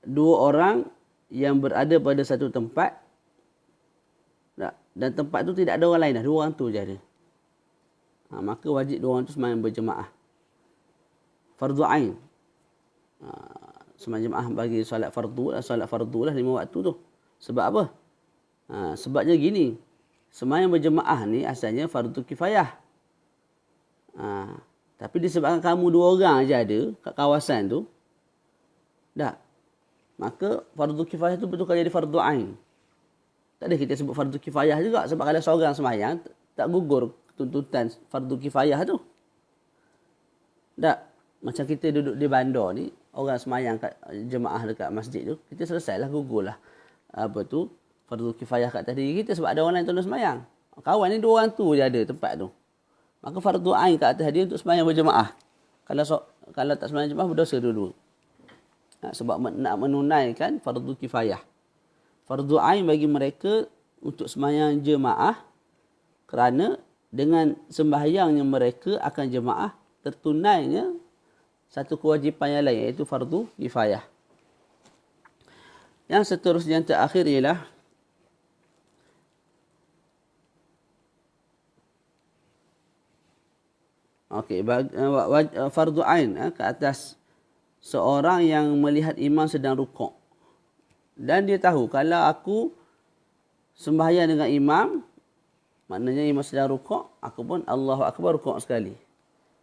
Speaker 1: dua orang yang berada pada satu tempat, dan tempat tu tidak ada orang lain dah, dua orang tu je ada. Maka wajib dua orang tu sembahyang berjemaah. Fardu ain. Sembahyang jemaah bagi solat fardu lah 5 waktu tu. Sebab apa? Sebabnya gini. Sembahyang berjemaah ni asalnya fardu kifayah. Tapi disebabkan kamu 2 orang aja ada kat kawasan tu, tak, maka fardu kifayah tu bertukar jadi fardu ain. Tak ada kita sebut fardu kifayah juga, sebab kalau seorang sembahyang tak gugur tuntutan fardu kifayah tu. Tak, macam kita duduk di bandar ni, orang sembahyang kat jemaah dekat masjid tu, kita selesailah gugurlah apa tu fardu kifayah kat atas diri kita sebab ada orang lain tolong sembahyang. Kawan ni 2 orang tu je ada tempat tu. Maka fardu ain kat atas dia untuk sembahyang berjemaah. Kalau tak sembahyang jemaah berdosa dulu. Sebab nak menunaikan fardu kifayah. Fardu ain bagi mereka untuk sembahyang jemaah kerana dengan sembahyangnya mereka akan jemaah tertunainya satu kewajipan yang lain, iaitu fardu kifayah. Yang seterusnya yang terakhir ialah fardu ain ke atas seorang yang melihat imam sedang rukuk. Dan dia tahu kalau aku sembahyang dengan imam, maknanya imam sedang rukuk, aku pun Allahu Akbar rukuk sekali.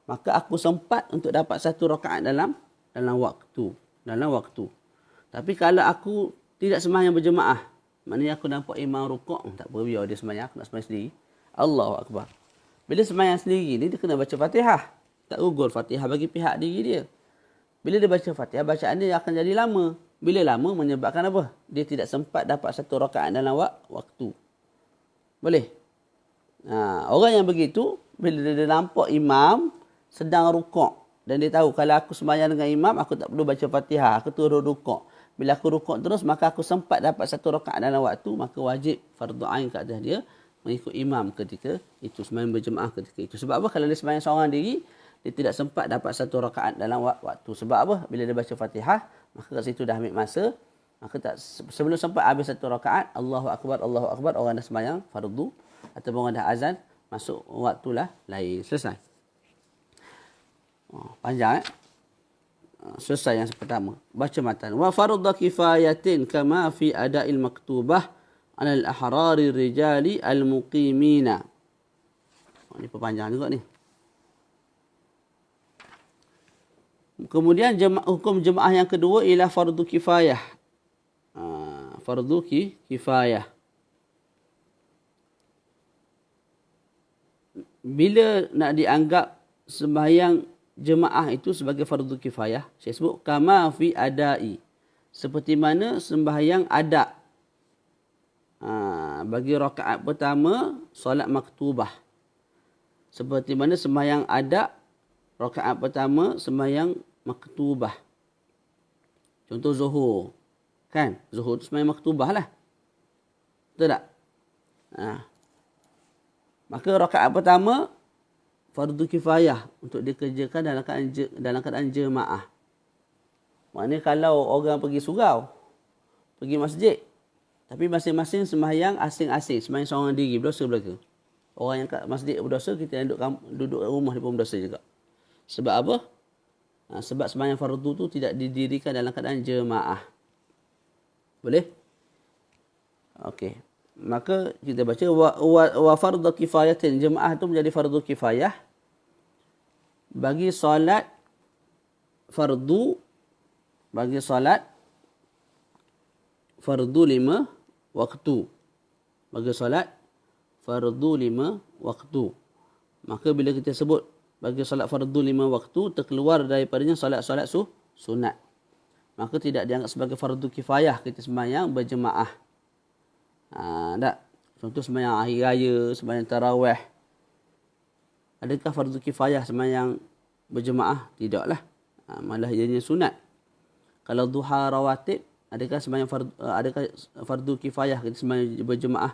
Speaker 1: Maka aku sempat untuk dapat 1 rakaat dalam waktu. Tapi kalau aku tidak sembahyang berjemaah, maknanya aku nampak imam rukuk, tak apa, biar dia sembahyang, aku nak sembahyang sendiri. Allahu Akbar. Bila sembahyang sendiri ni, dia kena baca Fatihah. Tak gugur Fatihah bagi pihak diri dia. Bila dia baca Fatihah, bacaan dia akan jadi lama. Bila lama, menyebabkan apa? Dia tidak sempat dapat 1 rakaat dalam waktu. Boleh? Orang yang begitu, bila dia nampak imam sedang rukuk, dan dia tahu kalau aku sembahyang dengan imam, aku tak perlu baca Fatihah, aku turun rukuk. Bila aku rukuk terus, maka aku sempat dapat 1 rakaat dalam waktu, maka wajib fardu ain ke atas dia mengikut imam ketika itu, sembahyang berjemaah ketika itu. Sebab apa? Kalau dia sembahyang seorang diri, dia tidak sempat dapat 1 rakaat dalam waktu. Sebab apa? Bila dia baca Fatihah, maka kat situ dah ambil masa. Maka sebelum sempat habis 1 rakaat, Allahu Akbar, orang dah sembahyang fardu ataupun orang dah azan, masuk waktulah lain. Selesai. Panjang selesai yang pertama. Baca matan. Wa fardhu kifayatin kama fi ada'il maktubah 'ala al-ahrari rijali al-muqimina. Ini perpanjang juga ni. Kemudian hukum jemaah yang kedua ialah fardu kifayah. Fardu kifayah. Bila nak dianggap sembahyang jemaah itu sebagai fardu kifayah, saya sebut kama fi adai, seperti mana sembahyang ada. bagi rakaat pertama solat maktubah. Seperti mana sembahyang adab, rakaat pertama sembahyang maktubah. Contoh zuhur. Kan? Zuhur tu sembahyang maktubah lah. Betul tak? Maka rakaat pertama fardu kifayah untuk dikerjakan dalam keadaan jemaah. Maknanya kalau orang pergi surau, pergi masjid, tapi masing-masing sembahyang asing-asing, sembahyang seorang diri, berdosa belaka. Orang yang kat masjid berdosa, kita yang duduk rumah dia pun berdosa juga. Sebab apa? Sebab sembahyang fardu tu tidak didirikan dalam keadaan jemaah. Boleh? Okey. Maka kita baca wa fardu kifayatin, jemaah tu menjadi fardu kifayah bagi solat fardu, bagi solat fardu 5 waktu. Bagi solat fardu 5 waktu. Maka bila kita sebut bagi solat fardu 5 waktu, terkeluar daripadanya solat-solat sunat. Maka tidak dianggap sebagai fardu kifayah kita sembahyang berjemaah. Tak? Contoh sembahyang hari raya, sembahyang tarawih. Adakah fardu kifayah sembahyang berjemaah? Tidaklah. Malah ianya sunat. Kalau duha rawatib, adakah sembahyang fardu kifayah kita sembahyang berjemaah?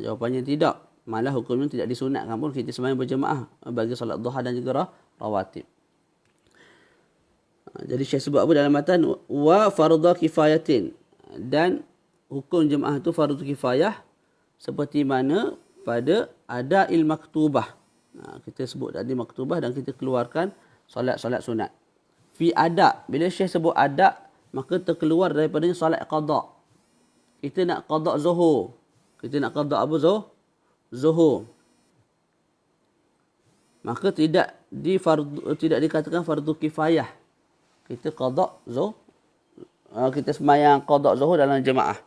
Speaker 1: Jawapannya tidak. Malah hukumnya tidak disunatkan pun kita sembahyang berjemaah bagi solat duha dan juga rawatib. Jadi Syekh sebut apa dalam matan? Wa fardu kifayatin. Dan hukum jemaah itu fardu kifayah seperti mana pada adail maktubah. Kita sebut tadi maktubah dan kita keluarkan solat-solat sunat. Fi adab. Bila Syekh sebut adab, maka terkeluar daripadanya solat qada. Kita nak qada zuhur. Kita nak qada apa zuhur. Maka tidak dikatakan fardu kifayah. Kita qada zuhur. Kita sembahyang qada zuhur dalam jemaah.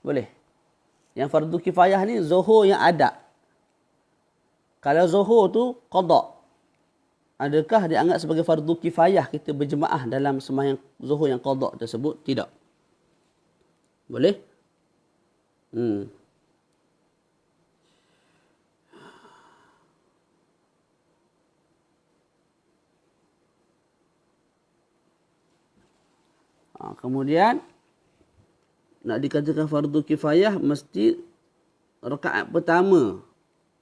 Speaker 1: Boleh. Yang fardu kifayah ni zuhur yang ada. Kalau zuhur tu qada, adakah dianggap sebagai fardu kifayah kita berjemaah dalam sembahyang zuhur yang qada tersebut? Tidak. Boleh? Kemudian nak dikatakan fardu kifayah mesti rakaat pertama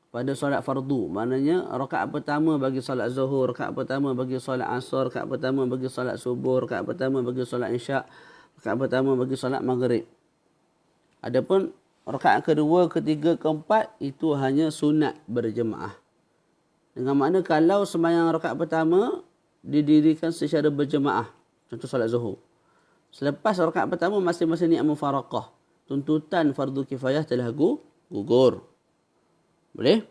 Speaker 1: pada solat fardu. Maknanya rakaat pertama bagi solat zuhur, rakaat pertama bagi solat asar, rakaat pertama bagi solat subuh, rakaat pertama bagi solat isyak, rakaat pertama bagi solat maghrib. Adapun rakaat kedua, ketiga, keempat itu hanya sunat berjemaah. Dengan makna kalau sembahyang rakaat pertama didirikan secara berjemaah, contoh solat zuhur. Selepas rakaat pertama masing-masing niat mufaraqah, tuntutan fardu kifayah telah gugur. Boleh?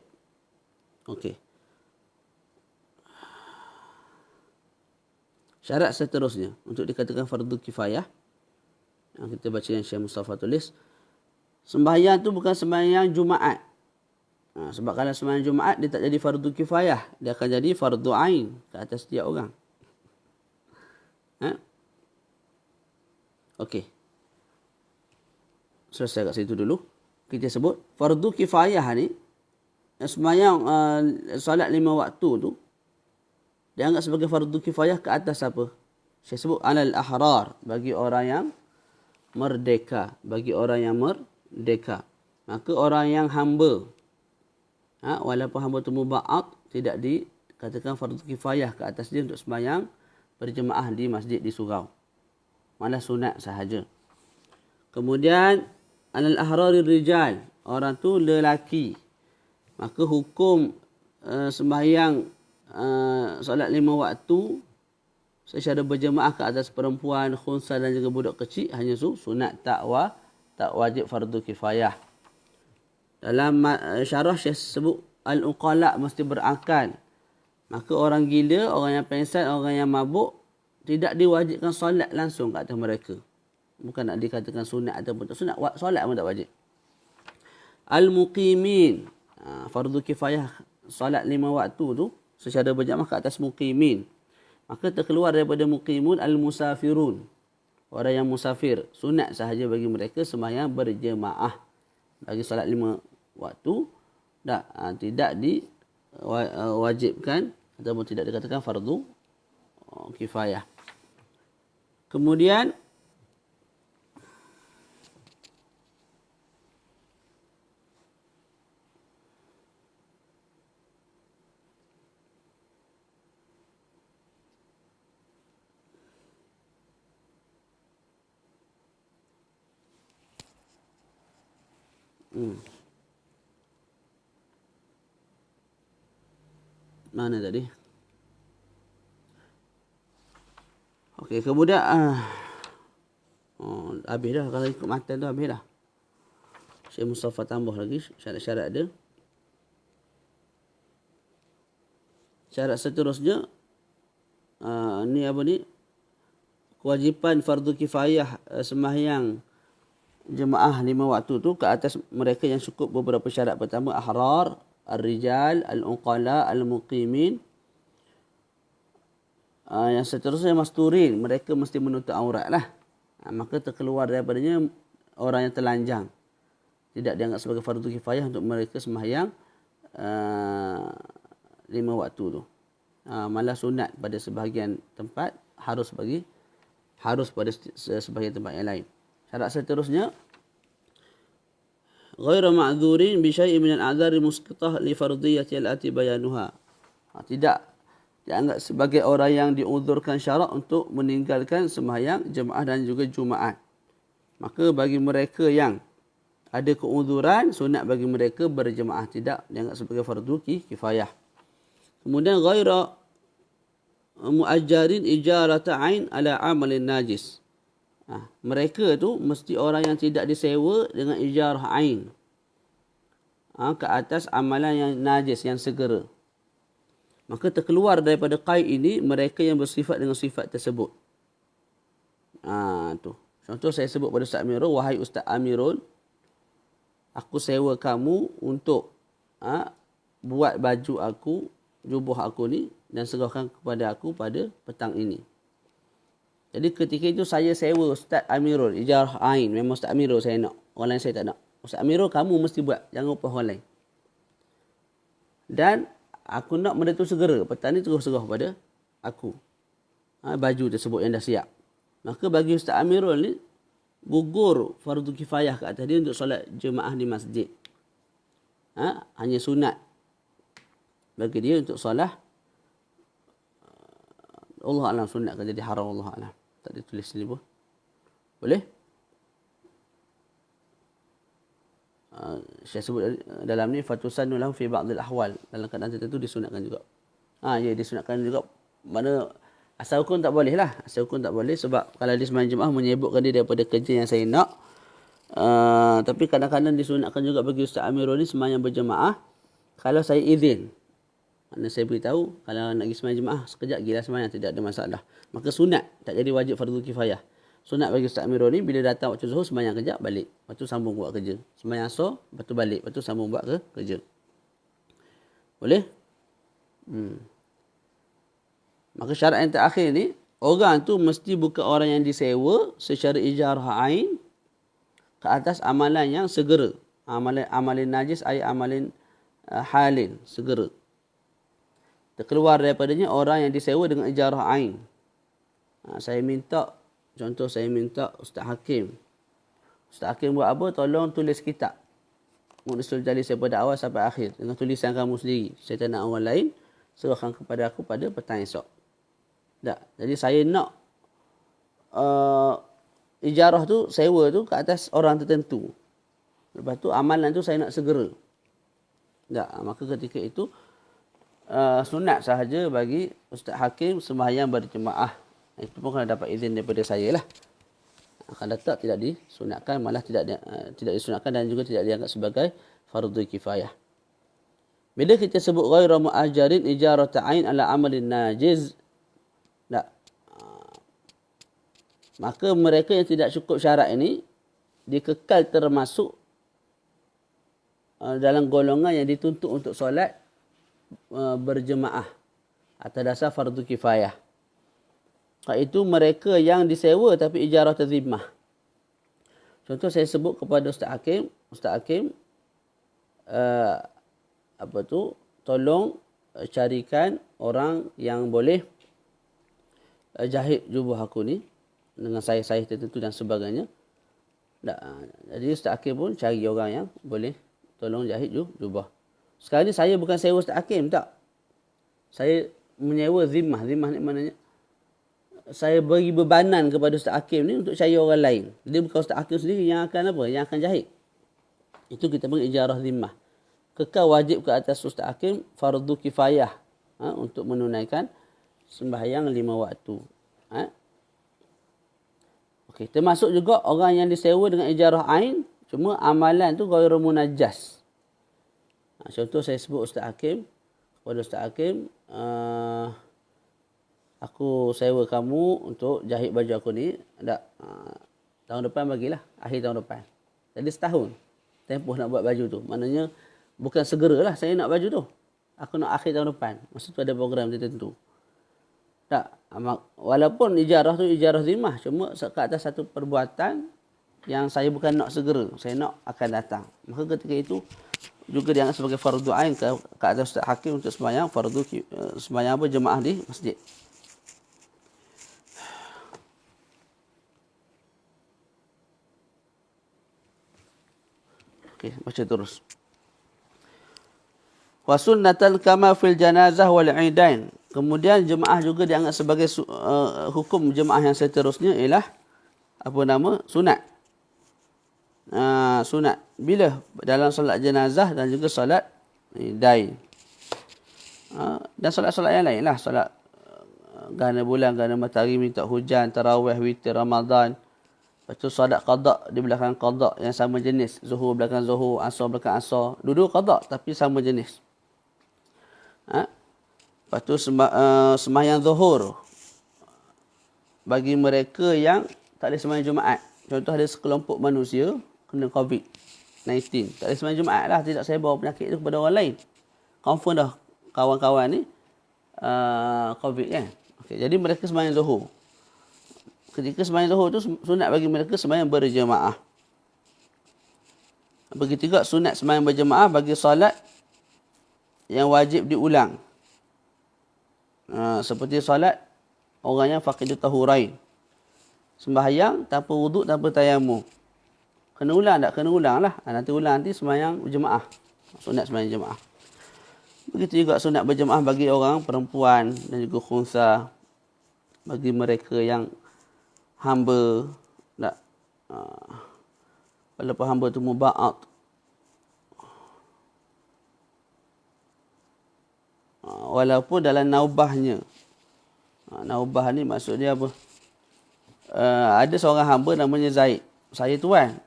Speaker 1: Okey. Syarat seterusnya untuk dikatakan fardu kifayah, yang kita baca yang Syekh Mustafa tulis, sembahyang tu bukan sembahyang Jumaat. Sebab kalau sembahyang Jumaat dia tak jadi fardu kifayah, dia akan jadi fardu ain ke atas setiap orang. Okey. Selesai kat situ dulu. Kita sebut fardu kifayah ni, sembahyang solat 5 waktu tu dianggap sebagai fardu kifayah ke atas apa? Saya sebut alal ahrar, bagi orang yang merdeka, bagi orang yang merdeka. Maka orang yang hamba, walaupun hamba tu muba'ad, tidak dikatakan fardu kifayah ke atas dia untuk sembahyang berjemaah di masjid di surau. Malah sunat sahaja. Kemudian alal ahrari rijal, orang tu lelaki. Maka hukum sembahyang solat 5 waktu secara berjemaah ke atas perempuan, khunsa dan juga budak kecil hanya sunat, tak wajib fardu kifayah. Dalam syarah Syekh sebut al-uqala mesti berakal. Maka orang gila, orang yang pengsan, orang yang mabuk tidak diwajibkan solat langsung ke atas mereka. Bukan nak dikatakan sunat ataupun tak sunat, solat pun tak wajib. Al-muqimin, fardu kifayah solat 5 waktu tu secara berjamaah ke atas muqimin. Maka terkeluar daripada muqimun al-musafirun. orang yang musafir, sunat sahaja bagi mereka sembahyang berjemaah. Bagi solat 5 waktu, tidak diwajibkan ataupun tidak dikatakan fardu kifayah. Kemudian mana tadi? Okey, kemudian habis dah. Kalau ikut matan tu habis dah. Syekh Mustafa tambah lagi syarat-syarat dia. Syarat seterusnya ni apa ni? Kewajipan fardu kifayah sembahyang jemaah 5 waktu tu ke atas mereka yang cukup beberapa syarat. Pertama, ahrar, ar-rijal, al-uqala, al-muqimin. Yang seterusnya masturin, mereka mesti menutup aurat lah. Maka terkeluar daripadanya orang yang telanjang. Tidak dianggap sebagai fardu kifayah untuk mereka sembahyang 5 waktu tu. Malah sunat pada sebahagian tempat, harus pada sebahagian tempat yang lain. Syarat seterusnya, ghairu ma'dzurin bi syai'in min al-a'dzari musqitah li fardhiyyati allati bayanuha. Tidak dianggap sebagai orang yang diuzurkan syarak untuk meninggalkan sembahyang jemaah dan juga Jumaat. Maka bagi mereka yang ada keuzuran, sunat bagi mereka berjemaah, tidak dianggap sebagai fardu kifayah. Kemudian ghairu mu'ajjarin ijarata ain ala amalin najis. Mereka tu mesti orang yang tidak disewa dengan ijarah ain ke atas amalan yang najis, yang segera. Maka terkeluar daripada qaid ini mereka yang bersifat dengan sifat tersebut. Tu. Contoh saya sebut pada Ustaz Amirul, wahai Ustaz Amirul, aku sewa kamu untuk buat baju aku, jubah aku ni dan serahkan kepada aku pada petang ini. Jadi ketika itu saya sewa Ustaz Amirul, ijarah ain, memang Ustaz Amirul saya nak. Orang lain saya tak nak. Ustaz Amirul kamu mesti buat, jangan upah orang lain. Dan aku nak benda tu segera, petang ni terus serah pada aku. Baju tersebut yang dah siap. Maka bagi Ustaz Amirul ni, gugur fardu kifayah ke atas dia untuk solat jemaah di masjid. Hanya sunat bagi dia untuk solat. Allah alam sunat kan jadi haram, Allah alam. Tak ditulis sini pun. Boleh? Saya sebut dalam ni fatusannu lahum fi ba'dil ahwal. Dalam keadaan tertentu disunatkan juga. Ya disunatkan juga. Mana asal hukum tak boleh lah. Asal hukum tak boleh sebab kalau dia sembahyang jemaah menyebutkan dia daripada kerja yang saya nak. Tapi kadang-kadang disunatkan juga bagi Ustaz Amirul ni sembahyang berjemaah kalau saya izin. Mana saya beritahu kalau nak pergi sembahyang jemaah sekejap gilah sembahyang, tidak ada masalah. Maka sunat, tak jadi wajib fardu kifayah. Sunat bagi Ustaz Amirul ni bila datang waktu zuhur sembahyang kejap balik, lepas tu sambung buat kerja. Sembahyang asar, lepas tu balik, lepas tu sambung buat kerja. Boleh? Maka syarat yang terakhir ni, orang tu mesti bukan orang yang disewa secara ijarah ain ke atas amalan yang segera. Amalin najis ay amalin halin, segera. Terkeluar daripadanya orang yang disewa dengan ijarah ain. Saya minta Ustaz Hakim. Ustaz Hakim buat apa? Tolong tulis kitab Mukhlisul Jalis daripada awal sampai akhir dengan tulisan kamu sendiri. Saya tak nak orang lain, serahkan kepada aku pada petang esok. Tak. Jadi saya nak ijarah tu, sewa tu ke atas orang tertentu. Lepas tu amalan tu saya nak segera. Tak. Maka ketika itu sunat sahaja bagi Ustaz Hakim sembahyang berjemaah. Itu pun kena dapat izin daripada saya lah. Akan datang tidak disunatkan, malah tidak disunatkan dan juga tidak dianggap sebagai fardu kifayah. Bila kita sebut ghairu mu'ajjarin ijarata ain ala amalin najiz, maka mereka yang tidak cukup syarat ini dikekal termasuk dalam golongan yang dituntut untuk solat berjemaah atas dasar fardu kifayah. iaitu mereka yang disewa tapi ijarah terzimmah. Contoh saya sebut kepada Ustaz Hakim, tolong carikan orang yang boleh jahit jubah aku ni dengan saiz-saiz tertentu dan sebagainya. Jadi Ustaz Hakim pun cari orang yang boleh tolong jahit jubah. Sekarang ni saya bukan sewa Ustaz Hakim, tak. Saya menyewa zimmah. Zimmah ni maknanya saya beri bebanan kepada Ustaz Hakim ni untuk cari orang lain. Jadi bukan Ustaz Hakim sendiri yang akan apa? Yang akan jahit. Itu kita panggil ijarah zimmah. Kekal wajib ke atas Ustaz Hakim fardu kifayah untuk menunaikan sembahyang 5 waktu. Okey, termasuk juga orang yang disewa dengan ijarah ain, cuma amalan tu ghairu munajjas. Contoh saya sebut Ustaz Hakim, kepada Ustaz Hakim, aku sewa kamu untuk jahit baju aku ni, tahun depan bagilah, akhir tahun depan. Jadi setahun tempoh nak buat baju tu. Maknanya bukan segeralah saya nak baju tu. Aku nak akhir tahun depan. Maksud tu ada program tertentu. Tak, walaupun ijarah tu ijarah zimmah, cuma ke atas satu perbuatan yang saya bukan nak segera, saya nak akan datang. Maka ketika itu juga dianggap sebagai fardu ain ke atas Ustaz Hakim untuk sembahyang sembahyang jemaah di masjid. Okey, baca terus. Wa sunnatan kama fil janazah wal idain. Kemudian jemaah juga dianggap sebagai hukum jemaah yang seterusnya ialah sunat. Sunat bila dalam solat jenazah dan juga solat idain. Dan solat-solat yang lain lah, solat gerhana bulan, gerhana matahari, minta hujan, tarawih, witir, Ramadan. Lepas tu solat qada di belakang qada yang sama jenis, zuhur belakang zuhur, asar belakang asar. Dua-dua qada tapi sama jenis. Lepas tu sembahyang zuhur bagi mereka yang tak boleh sembahyang Jumaat. Contoh ada sekelompok manusia kena COVID-19. Tak boleh sembahyang Jumaat lah, tidak saya bawa penyakit itu kepada orang lain. Confirm dah kawan-kawan ni COVID kan. Okay, jadi mereka sembahyang zuhur. Ketika sembahyang zuhur tu sunat bagi mereka sembahyang berjemaah. Begitu juga sunat sembahyang berjemaah bagi solat yang wajib diulang. Seperti solat orang yang faqidut tahurain. Sembahyang tanpa wuduk, tanpa tayamum. Kena ulang tak? Kena ulang lah. Nanti ulang nanti sembahyang berjemaah. Sunat sembahyang jemaah. Begitu juga sunat berjemaah bagi orang perempuan dan juga khunsa. Bagi mereka yang hamba. Walaupun hamba tu muba'at. Walaupun dalam naubahnya. Naubah ni maksud dia apa? Ada seorang hamba namanya Zaid. Saya tuan.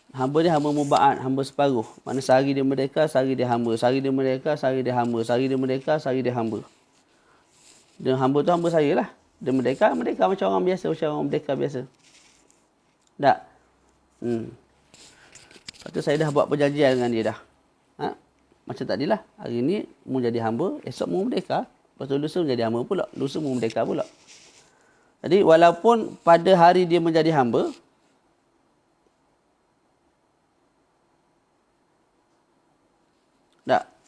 Speaker 1: Hamba dia hamba muba'at, hamba separuh. Mana sehari dia merdeka, sehari dia hamba. Sehari dia merdeka, sehari dia hamba. Sehari dia merdeka, sehari dia hamba. Dan hamba tu hamba saya lah. Dia merdeka macam orang biasa, macam orang merdeka biasa. Tak? Lepas tu saya dah buat perjanjian dengan dia dah. Macam tadilah. Hari ni mu jadi hamba, esok mu merdeka. Lepas tu lusa menjadi hamba pula. Lusa mu merdeka pula. Jadi walaupun pada hari dia menjadi hamba,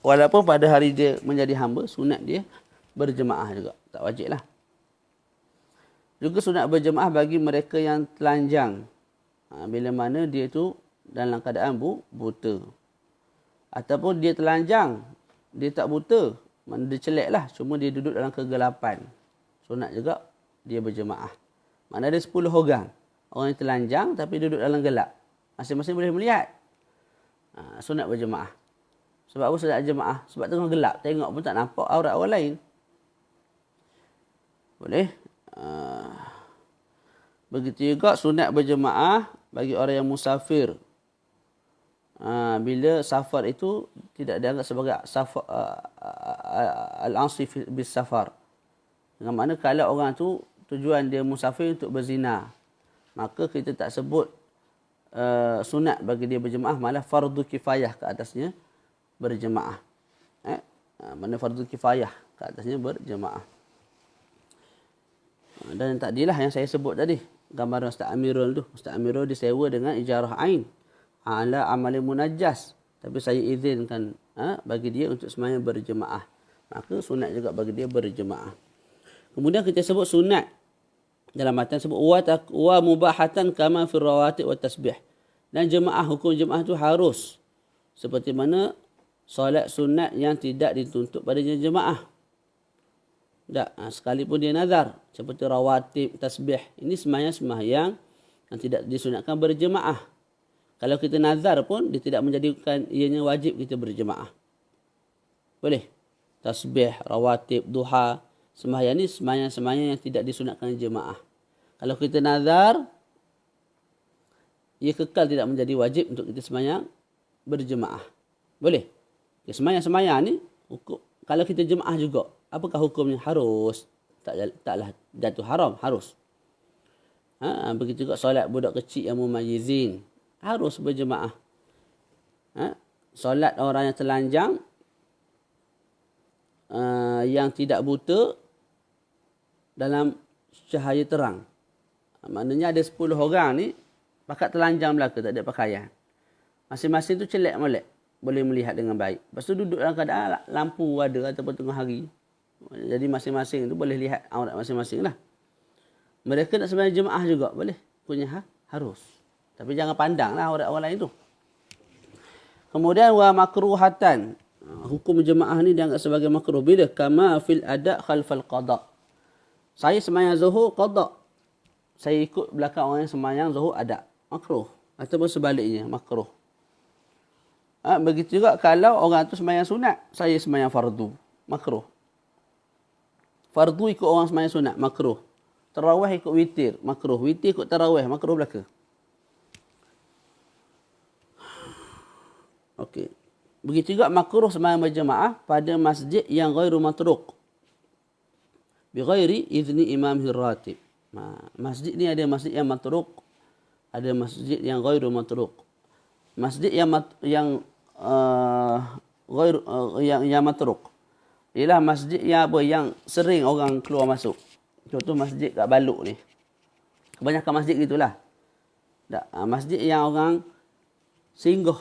Speaker 1: walaupun pada hari dia menjadi hamba, sunat dia berjemaah juga. Tak wajib lah. Juga sunat berjemaah bagi mereka yang telanjang. Bila mana dia tu dalam keadaan buta. Ataupun dia telanjang, dia tak buta. Mana dia celek lah. Cuma dia duduk dalam kegelapan. Sunat juga dia berjemaah. Mana ada 10 orang. Orang yang telanjang tapi duduk dalam gelap. Masing-masing boleh melihat. Sunat berjemaah. Sebab apa sunat jemaah? Sebab tengah gelap. Tengok pun tak nampak aurat orang lain. Boleh. Begitu juga sunat berjemaah bagi orang yang musafir. Bila safar itu tidak dianggap sebagai safar, al-asli bis safar. Dengan mana kalau orang tu tujuan dia musafir untuk berzina, maka kita tak sebut sunat bagi dia berjemaah, malah fardu kifayah ke atasnya berjemaah. Mana fardu kifayah ke atasnya berjemaah. Dan tadilah yang saya sebut tadi, gambaran Ustaz Amirul tu. Ustaz Amirul disewa dengan ijarah ain ala amalin munajjas. Tapi saya izinkan bagi dia untuk sembahyang berjemaah. Maka sunat juga bagi dia berjemaah. Kemudian kita sebut sunat. Dalam matan sebut wa mubahatan kama fi rawatib wa tasbih. Dan jemaah, hukum jemaah tu harus. Seperti mana solat sunat yang tidak dituntut pada jemaah. Tak, sekalipun dia nazar. Seperti rawatib, tasbih. Ini sembahyang yang tidak disunatkan berjemaah. Kalau kita nazar pun, dia tidak menjadikan ianya wajib kita berjemaah. Boleh. Tasbih, rawatib, duha. Sembahyang ni sembahyang yang tidak disunatkan jemaah. Kalau kita nazar, ia kekal tidak menjadi wajib untuk kita sembahyang berjemaah. Boleh. Sembahyang ni, kalau kita jemaah juga, apakah hukumnya? Harus. Taklah jatuh haram, harus. Begitu juga solat budak kecil yang mumayyizin. Harus berjemaah. Solat orang yang telanjang, yang tidak buta dalam cahaya terang. Maknanya ada 10 orang ni, pakat telanjang belaka, tak ada pakaian. Masing-masing tu celek molek. Boleh melihat dengan baik. Lepas tu duduk dalam keadaan lampu ada ataupun tengah hari. Jadi masing-masing tu boleh lihat aurat masing-masing lah. Mereka nak sembahyang jemaah juga. Boleh. Punya harus. Tapi jangan pandang lah aurat orang lain tu. Kemudian wa makruhatan. Hukum jemaah ni dianggap sebagai makruh. Bila? Kama fil ada' khalfal qada'. Saya sembahyang zuhur qada'. Saya ikut belakang orang yang sembahyang zuhur ada'. Makruh. Ataupun sebaliknya. Makruh. Begitu juga kalau orang tu sembahyang sunat. Saya sembahyang fardu. Makruh. Fardu ikut orang sembahyang sunat. Makruh. Tarawih ikut witir. Makruh. Witir ikut tarawih. Makruh belaka. Okey. Begitu juga makruh sembahyang berjemaah pada masjid yang ghairu matruq. Bi ghairi izni imam ratib. Masjid ni ada masjid yang matruq, ada masjid yang ghairu matruq. Masjid yang matruq ialah masjid yang yang sering orang keluar masuk. Contoh masjid kat Baluk ni. Kebanyakan masjid gitulah. Tak, masjid yang orang singgah,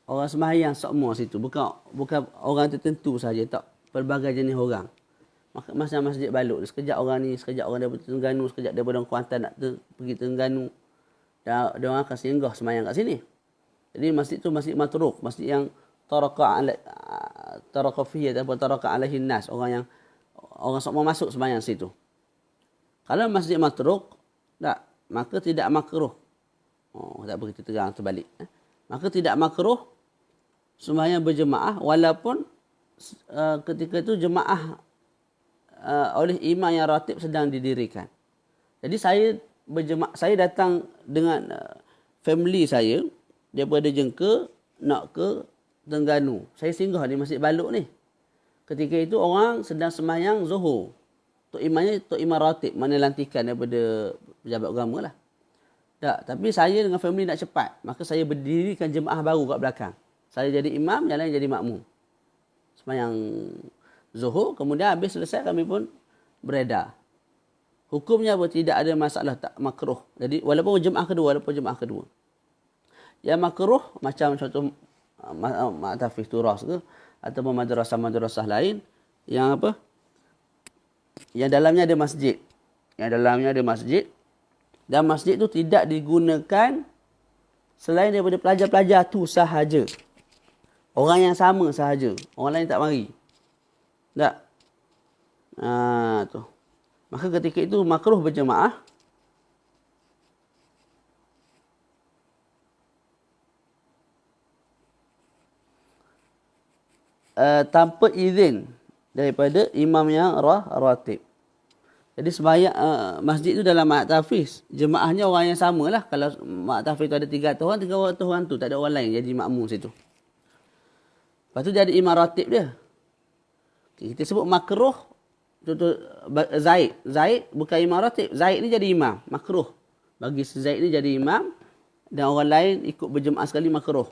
Speaker 1: orang sembahyang semua situ, bukan orang tertentu saja, tak, pelbagai jenis orang. Masa masjid Baluk ni, sekejap orang ni, sekejap orang daripada Terengganu, sekejap daripada Kuantan nak pergi Terengganu. Dan dia orang akan singgah sembahyang kat sini. Jadi masjid tu masjid matruq, masjid yang taraka fihi ataupun taraka alaihi nas, orang semua masuk sembahyang situ. Kalau masjid matruq, tak, maka tidak makruh. Tak begitu terang terbalik. Maka tidak makruh sembahyang berjemaah walaupun ketika itu jemaah oleh imam yang ratib sedang didirikan. Jadi saya datang dengan family saya daripada Jengka nak ke Terengganu. Saya singgah di Masjid Baluk ni. Ketika itu orang sedang sembahyang zuhur. Tok imam ratib, mana lantikan daripada pejabat agama lah. Tak, tapi saya dengan family nak cepat, maka saya berdirikan jemaah baru kat belakang. Saya jadi imam, yang lain jadi makmum. Sembahyang zuhur, kemudian habis selesai kami pun beredar. Hukumnya apa? Tidak ada masalah, tak makruh. Jadi walaupun jemaah kedua. Yang makruh macam contoh Ma'tafis Turas ke ataupun madrasah-madrasah lain yang apa? Yang dalamnya ada masjid. Dan masjid tu tidak digunakan selain daripada pelajar-pelajar tu sahaja. Orang yang sama sahaja. Orang lain tak mari. Tak. Tu. Maka ketika itu makruh berjemaah. Tanpa izin daripada imam yang ratib. Jadi sembahyang masjid itu dalam Ma'tafis, jemaahnya orang yang sama lah. Kalau Ma'tafis itu ada 300 orang tu, tak ada orang lain jadi makmum situ. Lepas tu dia ada imam ratib dia. Kita sebut makruh. Contoh Zaid bukan imam ratib. Zaid ni jadi imam, makruh. Bagi Zaid ni jadi imam dan orang lain ikut berjemaah sekali, makruh.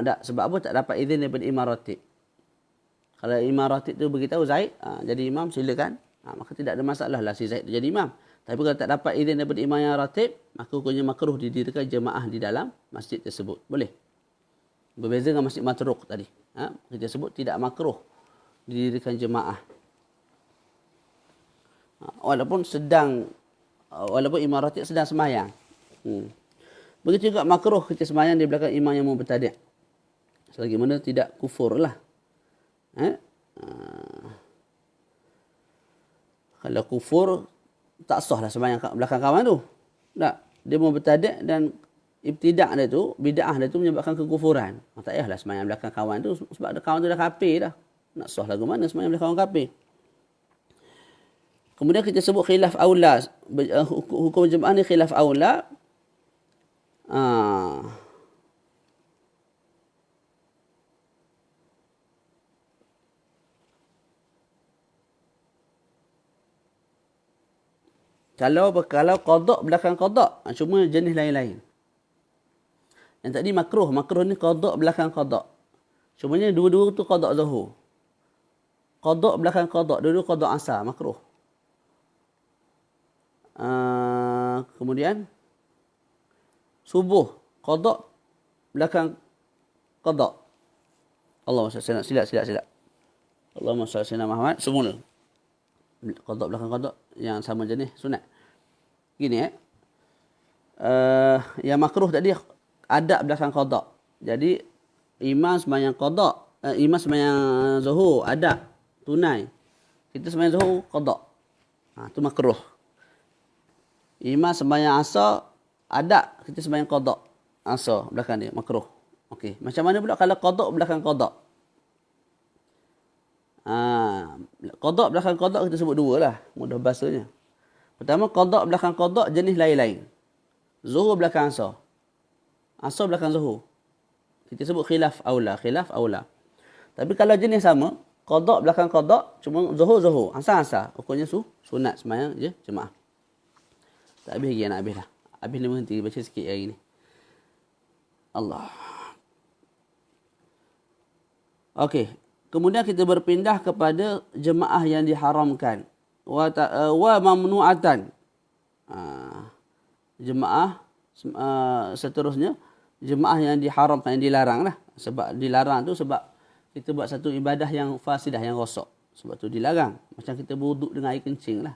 Speaker 1: Tak, sebab apa? Tak dapat izin daripada imam ratib. Kalau imam ratib tu beritahu Zaid jadi imam, silakan. Maka tidak ada masalah lah si Zaid jadi imam. Tapi kalau tak dapat izin daripada imam yang ratib, maka hukumnya makruh didirikan jemaah di dalam masjid tersebut. Boleh. Berbeza dengan masjid matruk tadi. Kita sebut tidak makruh didirikan jemaah. Walaupun imam ratib sedang sembahyang. Begitu juga makruh kita sembahyang di belakang imam yang mubtadi'. Selagi mana tidak kufur lah. Kalau kufur, tak sah lah sembahyang belakang kawan tu. Tak. Dia mubtadi' dan ibtidak dia tu, bid'ah dia tu menyebabkan kekufuran. Tak payahlah sembahyang belakang kawan tu sebab kawan tu dah kafir dah. Nak sah lagu mana sembahyang belakang kawan kafir. Kemudian kita sebut khilaf aula. Hukum jemaah ni khilaf aula. Kalau qada belakang qada, cuma jenis lain-lain. Yang tadi makruh ni qada belakang qada. Cumanya dua-dua tu qada zuhur. Qada belakang qada, dua-dua qada asar, makruh. Kemudian subuh qada belakang qada. Allahumma salli sila. Allahumma salli ala Muhammad semula. Qada belakang qada yang sama jenis sunat. Gini yang makruh tadi adab belakang qada. Jadi imam sembahyang qada, imam sembahyang zuhur adab tunai. Kita sembahyang zuhur qada. Tu makruh. Imam sembahyang asar adab, kita sembahyang qada. Asar belakang dia makruh. Okey, macam mana pula kalau qada belakang qada? Qada belakang qada kita sebut dua lah, mudah bahasanya. Pertama, qada belakang qada jenis lain-lain. Zuhur belakang asar. Asar belakang zuhur. Kita sebut khilaf aula. Tapi kalau jenis sama, qada belakang qada, cuma zuhur, asar. Hukumnya sunat sembahyang je jemaah. Tak habis lagi, nak habis dah. Habis ni berhenti, baca sikit hari ni. Allah. Okey. Kemudian kita berpindah kepada jemaah yang diharamkan. Wa mamnu'atan. Jemaah seterusnya jemaah yang diharamkan, yang dilarang lah. Sebab dilarang tu sebab kita buat satu ibadah yang fasidah, yang rosak. Sebab tu dilarang. Macam kita berwuduk dengan air kencing lah.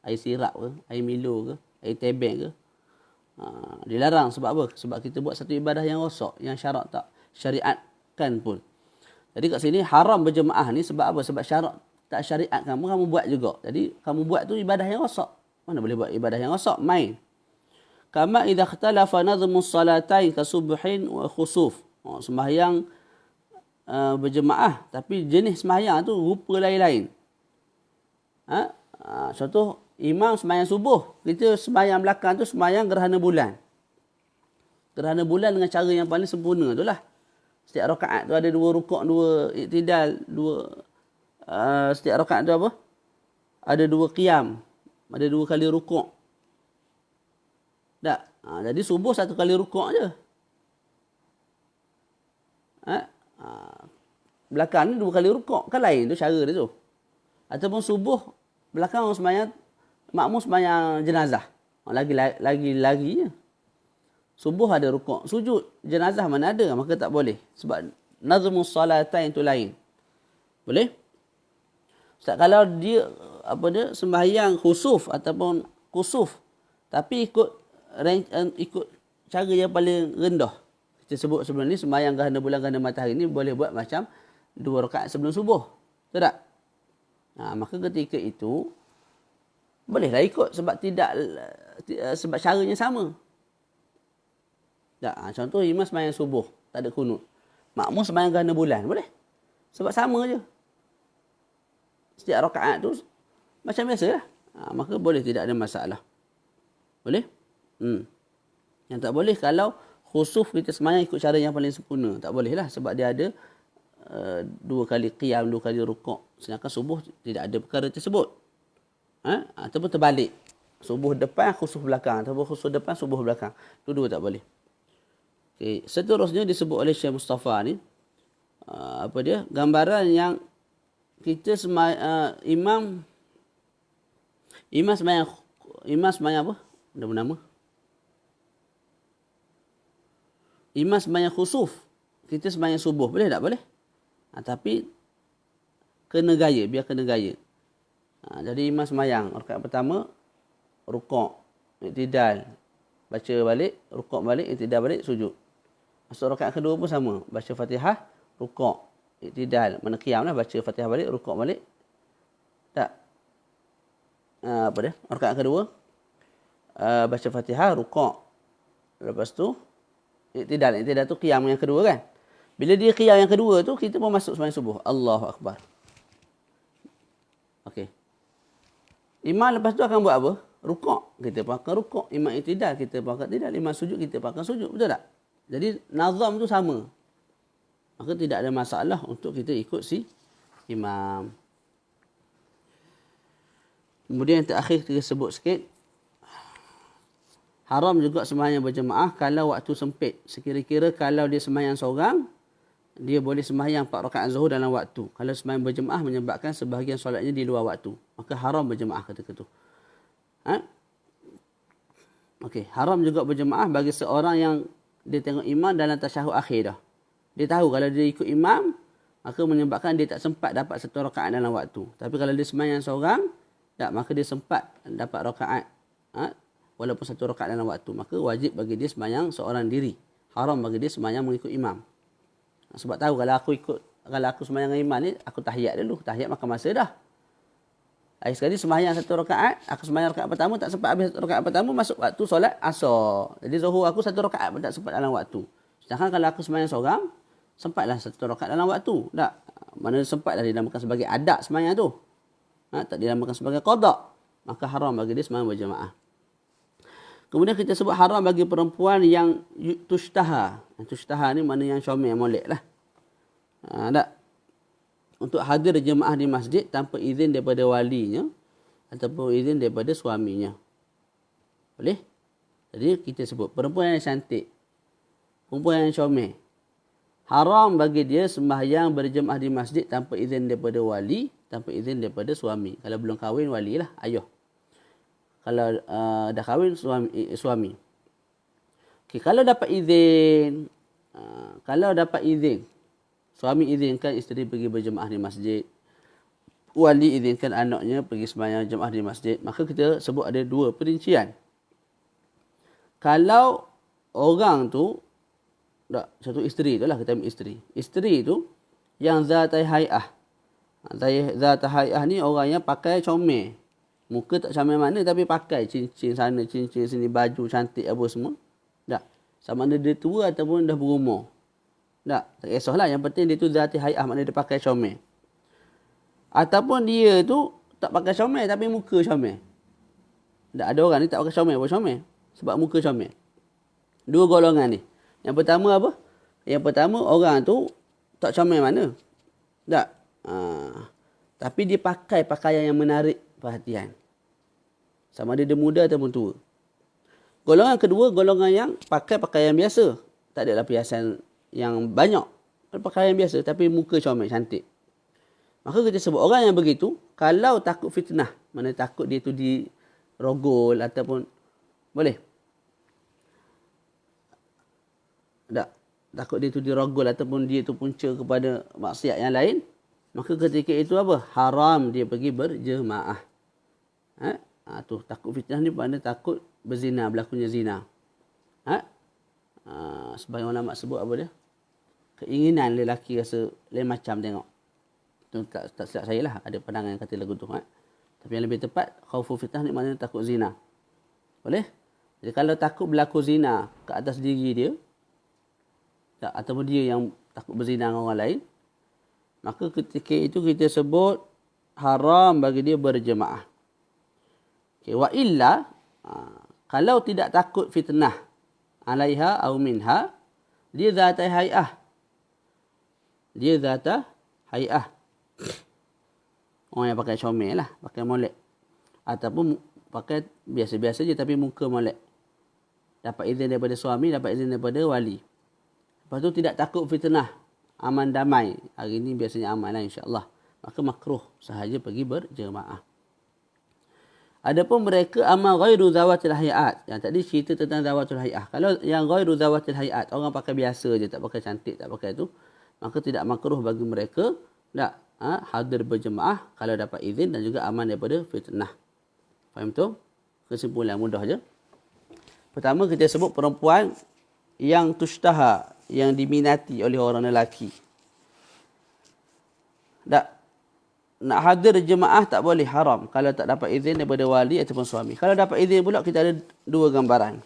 Speaker 1: Air sirap ke, air Milo ke, air tebing ke. Dilarang sebab apa? Sebab kita buat satu ibadah yang rosak, yang syarak tak syariatkan pun. Jadi kat sini haram berjemaah ni sebab apa? Sebab syarak tak syariat kamu buat juga. Jadi kamu buat tu ibadah yang rosak. Mana boleh buat ibadah yang rosak? Main. Kama idza ikhtalafa nadhmus salatain ka subhin wa khusuf. Sembahyang berjemaah tapi jenis sembahyang tu rupa lain-lain. Contoh imam sembahyang subuh, kita sembahyang belakang tu sembahyang gerhana bulan. Gerhana bulan dengan cara yang paling sempurna tu lah. Setiap rakaat tu ada 2 rukuk, 2 iktidal, 2 setiap rakaat tu apa? Ada 2 qiyam, ada 2 kali rukuk. Tak. Jadi subuh 1 kali rukuk je. Belakang ni 2 kali rukuk. Kan lain tu cara dia tu. Ataupun subuh belakang orang sembahyang, makmum sembahyang jenazah. Lagi je. Subuh ada rukuk. Sujud jenazah mana ada, maka tak boleh. Sebab nazmus salatain itu lain. Boleh? Ustaz, kalau dia sembahyang khusuf ataupun kusuf, tapi ikut cara yang paling rendah. Kita sebut sebelum ni sembahyang gerhana bulan, gerhana matahari ni boleh buat macam 2 rakaat sebelum subuh. Betul tak? Maka ketika itu bolehlah ikut sebab sebab caranya sama. Tak, contoh imam sembahyang subuh, tak ada kunut. Makmum sembahyang gerhana bulan, boleh? Sebab sama je. Setiap rakaat tu macam biasa lah. Maka boleh, tidak ada masalah. Boleh? Yang tak boleh kalau khusuf kita sembahyang ikut cara yang paling sempurna. Tak boleh lah sebab dia ada 2 kali qiyam, 2 kali rukuk. Sedangkan subuh tidak ada perkara tersebut. Ataupun terbalik. Subuh depan, khusuf belakang. Ataupun khusuf depan, subuh belakang. Dua-dua tak boleh. Okay. Seterusnya disebut oleh Syekh Mustafa ni, gambaran yang kita imam Imam sembahyang apa? Ada nama? Imam sembahyang khusuf. Kita sembahyang subuh. Boleh tak? Boleh. Tapi kena gaya. Biar kena gaya. Jadi imam sembahyang. Rakaat pertama, rukuk. Iktidal. Baca balik. Rukuk balik. Iktidal balik. Sujud. Masuk rakaat kedua pun sama. Baca Fatihah. Rukuk. Iktidal. Mana qiyam lah. Baca Fatihah balik. Rukuk balik. Tak. Apa dia? Rakaat kedua. Baca Fatihah. Rukuk. Lepas tu. Iktidal. Iktidal tu qiyam yang kedua kan. Bila dia qiyam yang kedua tu, kita pun masuk sembahyang subuh. Allahu Akbar. Okey. Imam lepas tu akan buat apa? Rukuk. Kita pun akan rukuk. Imam iktidal. Kita pun akan iktidal. Imam sujud. Kita pun akan sujud. Betul tak? Jadi, nazam tu sama. Maka tidak ada masalah untuk kita ikut si imam. Kemudian yang terakhir kita sebut sikit. Haram juga sembahyang berjemaah kalau waktu sempit. Sekira-kira kalau dia sembahyang seorang, dia boleh sembahyang 4 rakaat zuhur dalam waktu. Kalau sembahyang berjemaah menyebabkan sebahagian solatnya di luar waktu, maka haram berjemaah ketika itu. Okey, haram juga berjemaah bagi seorang yang dia tengok imam dalam tasyahud akhir dah. Dia tahu kalau dia ikut imam, maka menyebabkan dia tak sempat dapat 1 rakaat dalam waktu. Tapi kalau dia sembahyang seorang, tak, maka dia sempat dapat rakaat. Walaupun 1 rakaat dalam waktu, maka wajib bagi dia sembahyang seorang diri. Haram bagi dia sembahyang mengikut imam. Sebab tahu kalau aku sembahyang dengan imam ni, aku tahiyat dulu. Tahiyat makan masa dah. Lagi sekali sembahyang 1 rakaat, aku sembahyang rakaat pertama tak sempat habis 1 rakaat pertama, masuk waktu solat asar. Jadi zuhur aku 1 rakaat pun tak sempat dalam waktu. Sedangkan kalau aku sembahyang seorang, sempatlah 1 rakaat dalam waktu. Tak. Mana sempatlah dinamakan sebagai adat sembahyang tu. Tak dinamakan sebagai qada. Maka haram bagi dia sembahyang berjemaah. Kemudian kita sebut haram bagi perempuan yang tushtaha. Tushtaha ni mana yang syomel, molek lah. Tak. Untuk hadir jemaah di masjid tanpa izin daripada walinya ataupun izin daripada suaminya. Boleh? Jadi kita sebut perempuan yang cantik, perempuan yang syomel, haram bagi dia sembahyang berjemaah di masjid tanpa izin daripada wali, tanpa izin daripada suami. Kalau belum kahwin, wali lah, ayah. Kalau dah kahwin, suami. Okay, kalau dapat izin, suami izinkan isteri pergi berjemaah di masjid, wali izinkan anaknya pergi sembahyang jemaah di masjid, maka kita sebut ada 2 perincian. Kalau orang tu, satu isteri tu lah, kita ambil isteri. Isteri tu yang zatai hay'ah. Zatai hay'ah ni orang yang pakai comel. Muka tak comel mana tapi pakai cincin sana, cincin sini, baju cantik apa semua. Tak. Sama ada dia tua ataupun dah berumur. Tak kisahlah. Yang penting dia tu zati hay'ah, maknanya dia pakai comel. Ataupun dia tu tak pakai comel tapi muka comel. Tak, ada orang ni tak pakai comel pun comel. Sebab muka comel. 2 golongan ni. Yang pertama apa? Yang pertama orang tu tak comel mana. Tak. Tapi dia pakai pakaian yang menarik perhatian. Sama ada dia muda ataupun tua. Golongan kedua, golongan yang pakai pakaian biasa. Tak adalah perhiasan yang banyak. Pakaian biasa tapi muka comel, cantik. Maka kita sebut orang yang begitu, kalau takut fitnah, mana takut dia tu dirogol ataupun boleh. Tak. Takut dia tu dirogol ataupun dia tu punca kepada maksiat yang lain, maka ketika itu apa? Haram dia pergi berjemaah. Tu takut fitnah ni makna takut berzina, berlakunya zina. Sebagai ulama sebut apa dia? Keinginan lelaki rasa lain macam tengok. Tu tak silap saya lah, ada pandangan yang kata lagu tu. Tapi yang lebih tepat, khaufu fitnah ni maknanya takut zina. Boleh? Jadi kalau takut berlaku zina ke atas diri dia, ataupun dia yang takut berzina dengan orang lain, maka ketika itu kita sebut haram bagi dia berjemaah. Okay, wa illa, kalau tidak takut fitnah alaiha au minha, dia zata hay'ah. Dia zata hay'ah. Orang yang pakai comel lah, pakai molek. Ataupun pakai biasa-biasa je tapi muka molek. Dapat izin daripada suami, dapat izin daripada wali. Lepas tu tidak takut fitnah, aman damai. Hari ni biasanya aman lah insyaAllah. Maka makruh sahaja pergi berjemaah. Adapun mereka amal ghairu zawatil hayat. Yang tadi cerita tentang zawatul hayat. Kalau yang ghairu zawatil hayat, orang pakai biasa je, tak pakai cantik, tak pakai tu, maka tidak makruh bagi mereka tak hadir berjemaah kalau dapat izin dan juga aman daripada fitnah. Faham tu? Kesimpulan mudah je. Pertama kita sebut perempuan yang tushtaha, yang diminati oleh orang lelaki. Tak nak hadir jemaah tak boleh, haram kalau tak dapat izin daripada wali ataupun suami. Kalau dapat izin pula kita ada dua gambaran.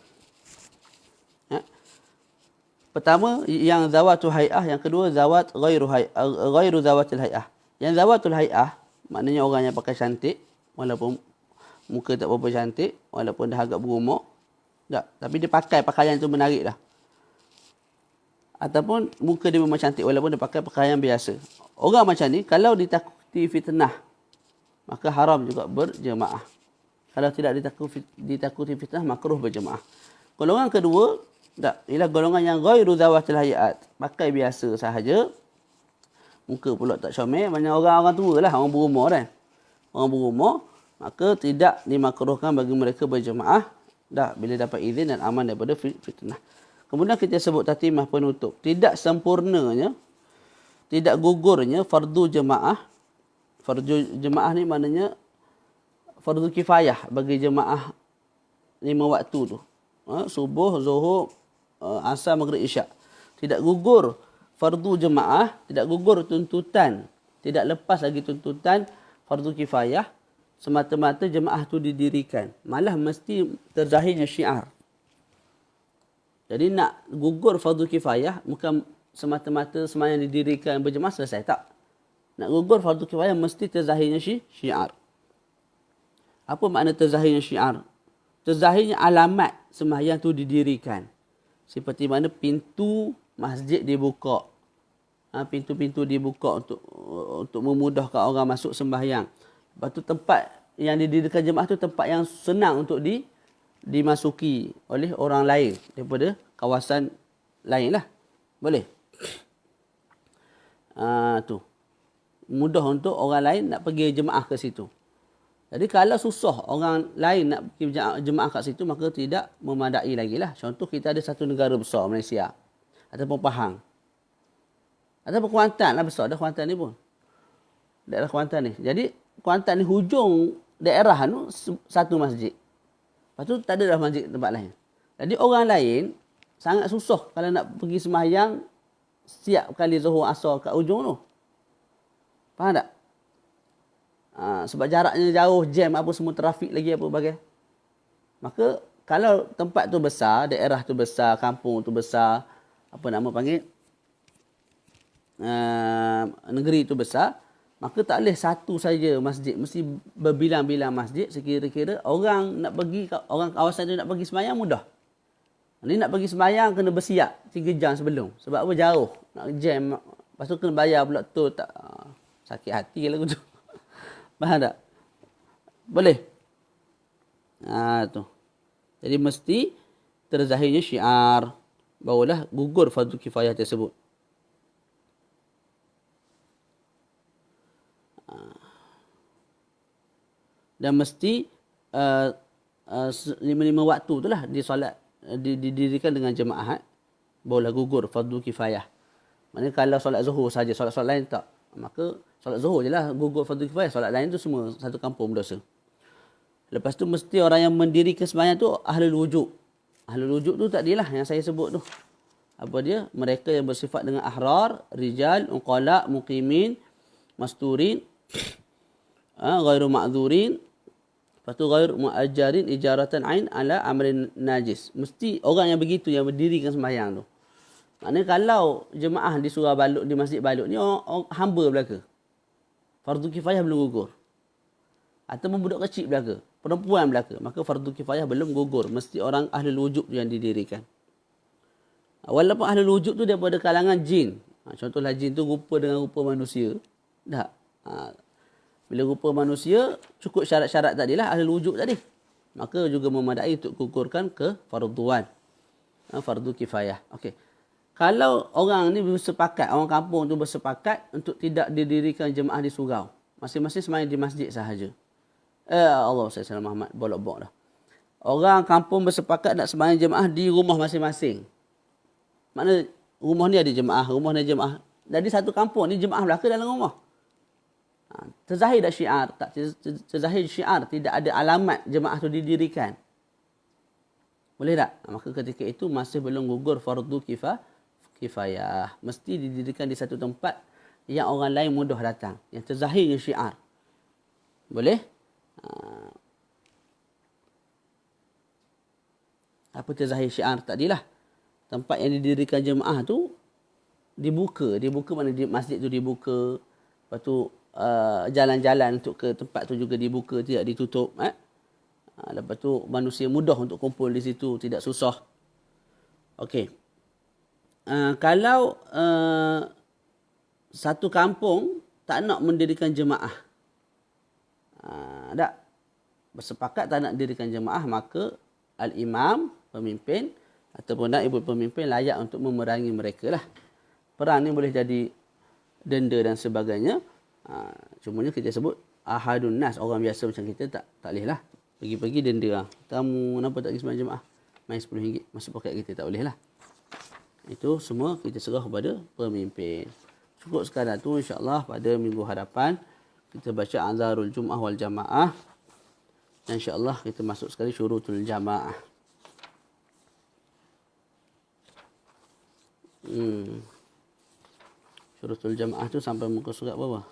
Speaker 1: Pertama yang zawatul hayah, yang kedua zawat ghairu zawatil hayah. Yang zawatul hayah maknanya orang yang pakai cantik walaupun muka tak berapa cantik, walaupun dah agak berumur. Tak, tapi dia pakai pakaian tu menarik dah. Ataupun muka dia memang cantik walaupun dia pakai pakaian biasa. Orang macam ni kalau ditakuti fitnah, maka haram juga berjemaah. Kalau tidak ditakuti fitnah, makruh berjemaah. Golongan kedua, tak, ialah golongan yang ghairu zawatil hayat. Pakai biasa sahaja. Muka pula tak comel. Banyak orang-orang tua lah, orang berumur kan. Orang berumur, maka tidak dimakruhkan bagi mereka berjemaah. Dah, bila dapat izin dan aman daripada fitnah. Kemudian kita sebut tatimah penutup. Tidak sempurnanya, tidak gugurnya fardu jemaah. Fardu jemaah ni maknanya fardu kifayah bagi jemaah 5 waktu tu. Subuh, zuhur, asar, maghrib, isyak. Tidak gugur fardu jemaah, tidak gugur tuntutan, tidak lepas lagi tuntutan fardu kifayah semata-mata jemaah tu didirikan. Malah mesti terzahirnya syiar. Jadi nak gugur fardu kifayah bukan semata-mata sembahyang didirikan berjemaah selesai, tak. Nak gugur fardu kifayah mesti terzahirnya syiar. Apa makna terzahirnya syiar? Terzahirnya alamat sembahyang tu didirikan. Seperti mana pintu masjid dibuka. Pintu-pintu dibuka untuk memudahkan orang masuk sembahyang. Lepas tu tempat yang didirikan jemaah tu tempat yang senang untuk dimasuki oleh orang lain daripada kawasan lain lah. Boleh? Tu. Mudah untuk orang lain nak pergi jemaah ke situ. Jadi kalau susah orang lain nak pergi jemaah kat situ, maka tidak memadai lagi lah. Contoh kita ada satu negara besar, Malaysia. Ataupun Pahang. Ataupun Kuantan lah besar. Dah Kuantan ni pun. Daerah Kuantan ni. Jadi Kuantan ni hujung daerah tu satu masjid. Lepas tu tak ada dah masjid tempat lain. Jadi orang lain sangat susah kalau nak pergi sembahyang siap kali zuhur asar kat ujung tu. Faham tak? Sebab jaraknya jauh, jam apa semua, trafik lagi apa bagai. Maka kalau tempat tu besar, daerah tu besar, kampung tu besar, apa nama panggil, negeri tu besar, maka tak boleh satu saja masjid, mesti berbilang-bilang masjid. Sekira-kira orang nak pergi, orang kawasan tu nak pergi sembahyang mudah. Ni nak pergi sembahyang kena bersiap 3 jam sebelum. Sebab apa? Jauh, nak jam, lepas tu kena bayar pula tu, tak sakit hati lagu tu. Faham tak? Boleh? Tu. Jadi mesti terzahirnya syiar. Barulah gugur fardu kifayah tersebut. Dan mesti 5 waktu tu lah didirikan dengan jemaah. Barulah gugur fardu kifayah. Maknanya kalau solat zuhur saja, solat-solat lain tak. Maka solat zuhur je lah gugur fardu kifayah. Solat lain tu semua satu kampung berdosa. Lepas tu mesti orang yang mendirikan sembahyang tu ahlul wujud. Ahlul wujud tu tak dialah yang saya sebut tu. Apa dia? Mereka yang bersifat dengan ahrar, rijal, uqala, muqimin, masturin, ghairu ma'dhurin. Lepas tu ghairu mu'ajjarin ijaratan ain ala amrin najis. Mesti orang yang begitu yang berdirikan sembahyang tu. Maknanya kalau jemaah di surau Balut, di Masjid Balut ni orang hamba belaka. Fardu kifayah belum gugur. Ataupun budak kecil belaka, perempuan belaka, maka fardu kifayah belum gugur. Mesti orang ahlul wujud yang didirikan. Walaupun ahlul wujud tu daripada kalangan jin. Contohlah jin tu rupa dengan rupa manusia. Tak. Bila rupa manusia, cukup syarat-syarat tadilah ahlul wujud tadi. Maka juga memadai untuk gugurkan ke farduan. Fardu kifayah. Okey. Kalau orang ni bersepakat, orang kampung tu bersepakat untuk tidak didirikan jemaah di surau. Masing-masing sembahyang di masjid sahaja. Allah SWT Muhammad, bolak-bok dah. Orang kampung bersepakat nak sembahyang jemaah di rumah masing-masing. Maknanya rumah ni ada jemaah, rumah ni ada jemaah. Jadi satu kampung ni jemaah belaka dalam rumah. Terzahir tak syiar? Tak terzahir syiar, tidak ada alamat jemaah tu didirikan. Boleh tak? Maka ketika itu masih belum gugur fardu kifayah. Mesti didirikan di satu tempat yang orang lain mudah datang. Yang terzahir syiar. Boleh? Apa terzahir syiar? Tadilah. Tempat yang didirikan jemaah tu dibuka. Dibuka mana masjid tu dibuka. Lepas tu jalan-jalan untuk ke tempat tu juga dibuka. Tidak ditutup. Lepas tu manusia mudah untuk kumpul di situ. Tidak susah. Okey. Kalau satu kampung tak nak mendirikan jemaah. Tak. Bersepakat tak nak dirikan jemaah, maka al-imam, pemimpin, ataupun naibul pemimpin layak untuk memerangi mereka lah. Perang ni boleh jadi denda dan sebagainya. Cumanya kita sebut ahadun nas, orang biasa macam kita tak boleh lah. Pergi-pergi denda. Kamu kenapa tak pergi sembahyang jemaah? Main RM10 masuk poket kita, tak boleh lah. Itu semua kita serah kepada pemimpin. Cukup sekadar tu, insyaAllah pada minggu hadapan kita baca Anzarul Jum'ah wal Jamaah. Dan insyaAllah kita masuk sekali Syurutul Jamaah. Syurutul Jamaah tu sampai muka surat berapa?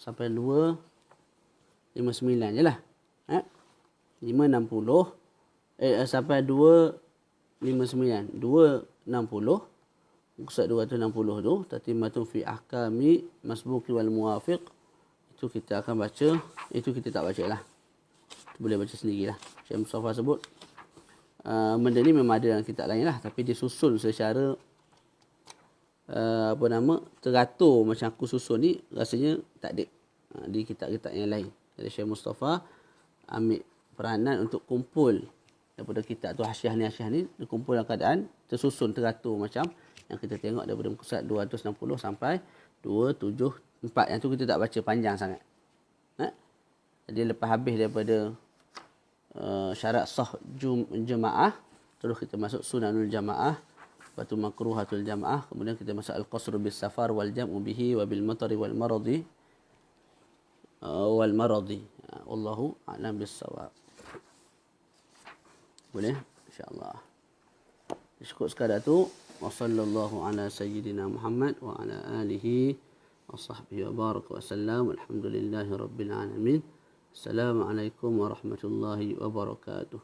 Speaker 1: Sampai 259 je lah. 560. Sampai 259. 260. Muka surat 260 tu. Tatimatun fi ahkami masbuki wal muwafiq. Itu kita akan baca. Itu kita tak baca lah. Boleh baca sendirilah. Syekh Mustafa sebut. Benda ni memang ada dalam kitab lain lah. Tapi disusun secara teratur macam aku susun ni. Rasanya tak ada di kitab-kitab yang lain. Jadi Syekh Mustafa ambil peranan untuk kumpul daripada kitab tu hasyiah ni dikumpul dalam keadaan tersusun teratur macam yang kita tengok daripada muka surat 260 sampai 274. Yang tu kita tak baca panjang sangat. Jadi lepas habis daripada syarat sah jemaah, terus kita masuk sunanul jamaah, lepas tu makruhatul jamaah, kemudian kita masuk al-qasru bis safar wal jam'u bihi wa bil matari wal maradi wallahu a'lam bis-shawab. Boleh insyaallah. Cukup sekadar tu. Wa sallallahu ala sayyidina Muhammad wa ala alihi wa sahbihi wa baraka wa sallam. Alhamdulillahi rabbil alamin. Assalamualaikum warahmatullahi wabarakatuh.